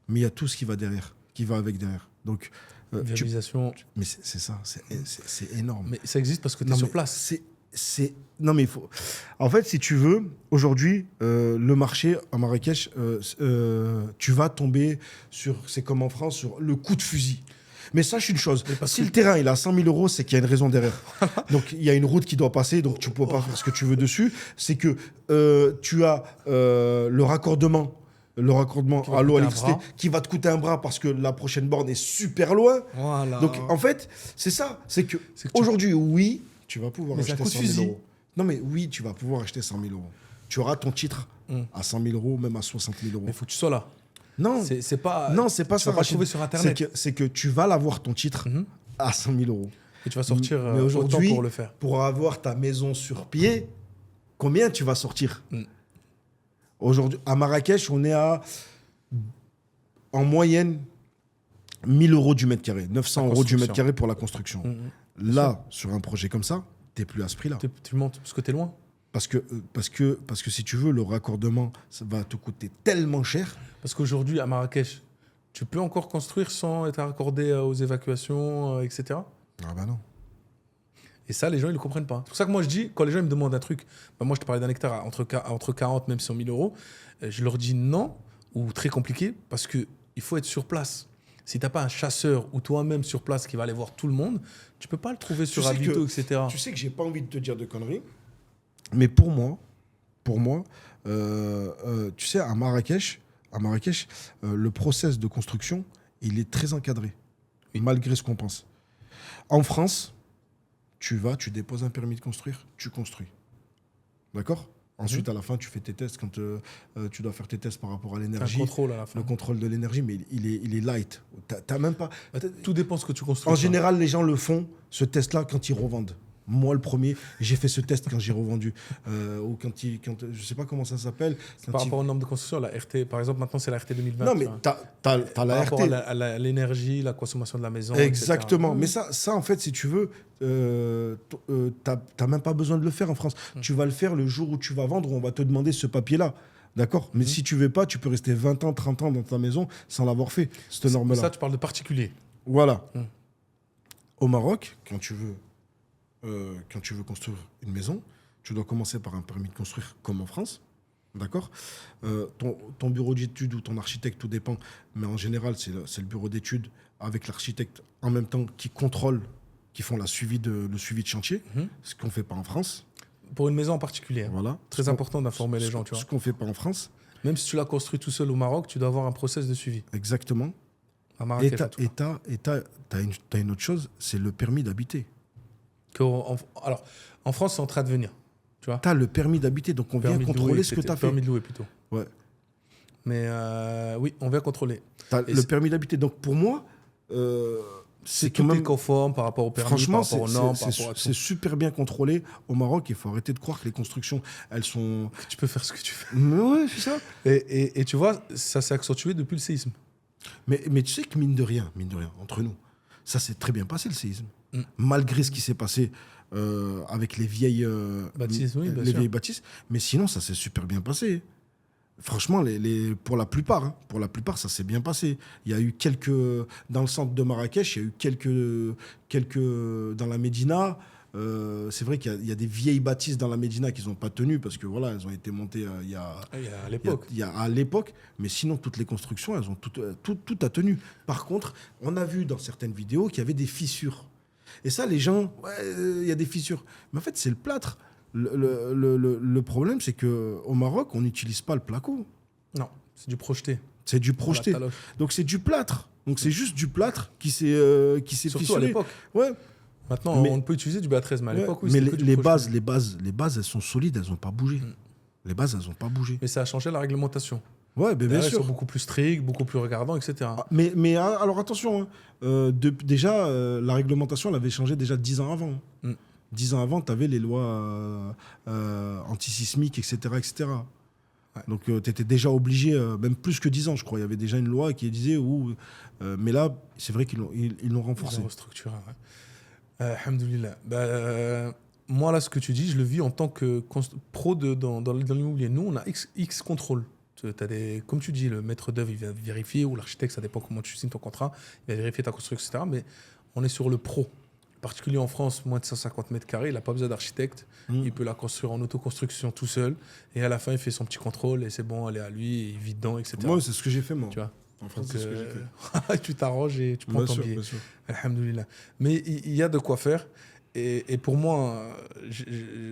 Mais il y a tout ce qui va derrière, qui va avec derrière. Donc, viabilisation. Mais c'est ça, c'est énorme. Mais ça existe parce que tu es sur place. Non, mais il faut. En fait, si tu veux, aujourd'hui, le marché à Marrakech, tu vas tomber sur, c'est comme en France, sur le coup de fusil. Mais sache une chose, si le terrain il a 100 000 euros, c'est qu'il y a une raison derrière. Donc il y a une route qui doit passer, donc tu ne peux pas faire ce que tu veux dessus. C'est que tu as le raccordement à l'eau, à l'électricité, qui va te coûter un bras parce que la prochaine borne est super loin. Voilà. Donc en fait, c'est ça. C'est que aujourd'hui, oui, tu vas pouvoir acheter 100 000 euros. Non, mais oui, tu vas pouvoir acheter 100 000 euros. Tu auras ton titre à 100 000 euros, même à 60 000 euros. Mais il faut que tu sois là. Non, c'est pas ça. Tu vas pas trouver sur Internet. C'est que tu vas l'avoir ton titre à 100 000 euros. Et tu vas sortir mais aujourd'hui, pour le faire. Pour avoir ta maison sur pied, combien tu vas sortir Aujourd'hui, à Marrakech, on est à, en moyenne, 1 000 euros du mètre carré, 900 euros du mètre carré pour la construction. Là, sur un projet comme ça, tu n'es plus à ce prix-là. Tu montes parce que tu es loin. Parce que si tu veux, le raccordement, ça va te coûter tellement cher. Parce qu'aujourd'hui, à Marrakech, tu peux encore construire sans être raccordé aux évacuations, etc. Ah bah non. Et ça, les gens, ils ne le comprennent pas. C'est pour ça que moi, je dis, quand les gens ils me demandent un truc, moi, je te parlais d'un hectare à entre 40 même 100 000 euros, je leur dis non, ou très compliqué, parce qu'il faut être sur place. Si tu n'as pas un chasseur ou toi-même sur place qui va aller voir tout le monde, tu ne peux pas le trouver sur Avito, etc. Tu sais que je n'ai pas envie de te dire de conneries, mais pour moi, tu sais, à Marrakech, le process de construction, il est très encadré, malgré ce qu'on pense. En France, tu déposes un permis de construire, tu construis. D'accord ? Ensuite, à la fin, tu fais tes tests quand tu dois faire tes tests par rapport à l'énergie. Un contrôle à la fin. Le contrôle de l'énergie, mais il est light. T'as même pas... Tout dépend de ce que tu construis. En général, les gens le font, ce test-là, quand ils revendent. Moi, le premier, j'ai fait ce test quand j'ai revendu. Ou je sais pas comment ça s'appelle. Par rapport aux normes de construction, la RT, par exemple, maintenant, c'est la RT 2020. Non, mais t'as la RT. Par rapport à l'énergie, la consommation de la maison. Exactement. Etc. Mais ça, en fait, si tu veux, t'as même pas besoin de le faire en France. Tu vas le faire le jour où tu vas vendre, on va te demander ce papier-là. D'accord. Mais si tu veux pas, tu peux rester 20 ans, 30 ans dans ta maison sans l'avoir fait, cette norme-là. Ça, tu parles de particulier. Voilà. Au Maroc, quand tu veux construire une maison, tu dois commencer par un permis de construire comme en France. D'accord. Ton bureau d'études ou ton architecte, tout dépend. Mais en général, c'est le bureau d'études avec l'architecte en même temps qui contrôle, qui font le suivi de chantier, ce qu'on ne fait pas en France. Pour une maison en particulier. Voilà. Très important d'informer les gens. Tu vois. Ce qu'on ne fait pas en France. Même si tu l'as construit tout seul au Maroc, tu dois avoir un process de suivi. Exactement. À Marrakech, et t'as une autre chose, c'est le permis d'habiter. Alors, en France, c'est en train de venir. Tu vois. T'as le permis d'habiter, donc on vient contrôler ce que tu as fait. Permis de louer plutôt. Ouais. Mais oui, on vient contrôler. T'as le permis d'habiter. Donc pour moi, c'est tout quand même est conforme par rapport au permis, franchement, par rapport aux normes, par rapport à tout. c'est super bien contrôlé au Maroc. Il faut arrêter de croire que les constructions, elles sont. Tu peux faire ce que tu veux. Mais ouais, c'est ça. Et tu vois, ça s'est accentué depuis le séisme. Mais tu sais que mine de rien, entre nous, ça s'est très bien passé le séisme. Malgré ce qui s'est passé avec les vieilles bâtisses, oui, vieilles bâtisses, mais sinon ça s'est super bien passé. Franchement, pour la plupart, ça s'est bien passé. Il y a eu dans le centre de Marrakech, il y a eu quelques dans la Médina. C'est vrai qu'il y a des vieilles bâtisses dans la Médina qui n'ont pas tenu parce que voilà, elles ont été montées à l'époque. Mais sinon, toutes les constructions, elles ont tout a tenu. Par contre, on a vu dans certaines vidéos qu'il y avait des fissures. Et ça, les gens, il y a des fissures. Mais en fait, c'est le plâtre. Le problème, c'est qu'au Maroc, on n'utilise pas le placo. Non, c'est du projeté. C'est du projeté. Donc, c'est du plâtre. Donc, c'est juste du plâtre qui s'est Surtout fissuré. à l'époque. Ouais. Maintenant, on peut utiliser du BA13, mais à l'époque, oui, mais les bases, elles sont solides, elles n'ont pas bougé. Les bases, elles n'ont pas bougé. Mais ça a changé la réglementation. Ouais, bien sûr. Ils sont beaucoup plus stricts, beaucoup plus regardants, etc. Mais alors attention, déjà, la réglementation, elle avait changé déjà 10 ans avant. 10 ans avant, tu avais les lois antisismiques, etc. etc. Ouais. Donc, tu étais déjà obligé, même plus que 10 ans, je crois. Il y avait déjà une loi qui disait mais là, c'est vrai qu'ils l'ont renforcé. Ils l'ont restructuré, ouais. Alhamdoulilah. Moi, là, ce que tu dis, je le vis en tant que pro dans l'immobilier. Nous, on a X contrôle. Comme tu dis, le maître d'œuvre, il va vérifier, ou l'architecte, ça dépend comment tu signes ton contrat, il va vérifier ta construction, etc. Mais on est sur le pro. En particulier en France, moins de 150 mètres carrés, il n'a pas besoin d'architecte. Il peut la construire en autoconstruction tout seul. Et à la fin, il fait son petit contrôle et c'est bon, elle est à lui, il vit dedans, etc. Moi, c'est ce que j'ai fait, moi. Tu vois. En France, c'est ce que j'ai fait. Tu t'arranges et tu prends ton billet. Bien sûr. Alhamdoulilah. Mais il y a de quoi faire. Et pour moi,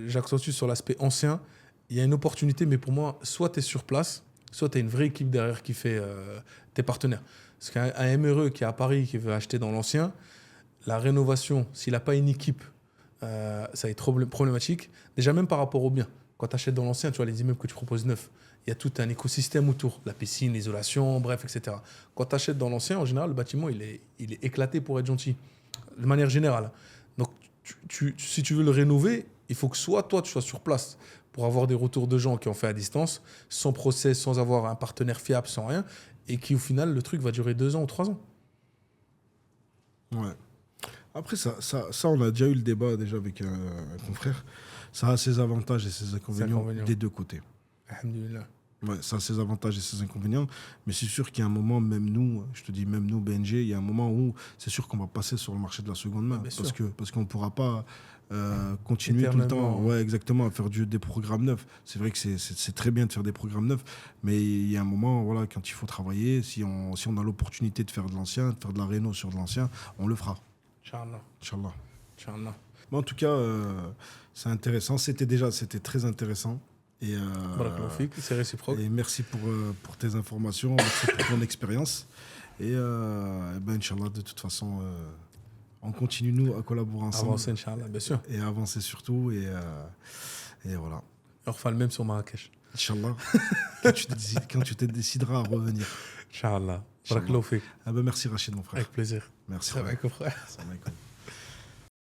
j'accentue sur l'aspect ancien. Il y a une opportunité, mais pour moi, soit tu es sur place, soit tu as une vraie équipe derrière qui fait tes partenaires. Parce qu'un MRE qui est à Paris, qui veut acheter dans l'ancien, la rénovation, s'il n'a pas une équipe, ça va être problématique. Déjà, même par rapport au bien. Quand tu achètes dans l'ancien, tu vois, les immeubles que tu proposes neufs, il y a tout un écosystème autour. La piscine, l'isolation, bref, etc. Quand tu achètes dans l'ancien, en général, le bâtiment, il est éclaté pour être gentil. De manière générale. Donc, si tu veux le rénover, il faut que soit toi, tu sois sur place pour avoir des retours de gens qui ont fait à distance, sans process, sans avoir un partenaire fiable, sans rien, et qui, au final, le truc va durer 2 ans ou 3 ans. Ouais. Après, ça, on a déjà eu le débat déjà avec un confrère. Ça a ses avantages et ses inconvénients des deux côtés. Alhamdulillah. Ouais, ça a ses avantages et ses inconvénients. Mais c'est sûr qu'il y a un moment, même nous, BNG, il y a un moment où c'est sûr qu'on va passer sur le marché de la seconde main. Parce qu'on ne pourra pas continuer tout le temps exactement, à faire des programmes neufs. C'est vrai que c'est très bien de faire des programmes neufs, mais il y a un moment, voilà, quand il faut travailler, si on a l'opportunité de faire de l'ancien, de faire de la réno sur de l'ancien, on le fera. Inch'Allah. Mais en tout cas, c'est intéressant. C'était très intéressant. Et c'est réciproque. Et merci pour tes informations, merci pour ton expérience. Et Inch'Allah, de toute façon, on continue, nous, à collaborer ensemble. Avancer, Inch'Allah, bien sûr. Et avancer surtout. Et voilà. On refait le même sur Marrakech. Inch'Allah. quand tu te décideras à revenir. Inch'Allah. Merci Rachid, mon frère. Avec plaisir. Merci. Salam alaikum, frère. Salam alaikum.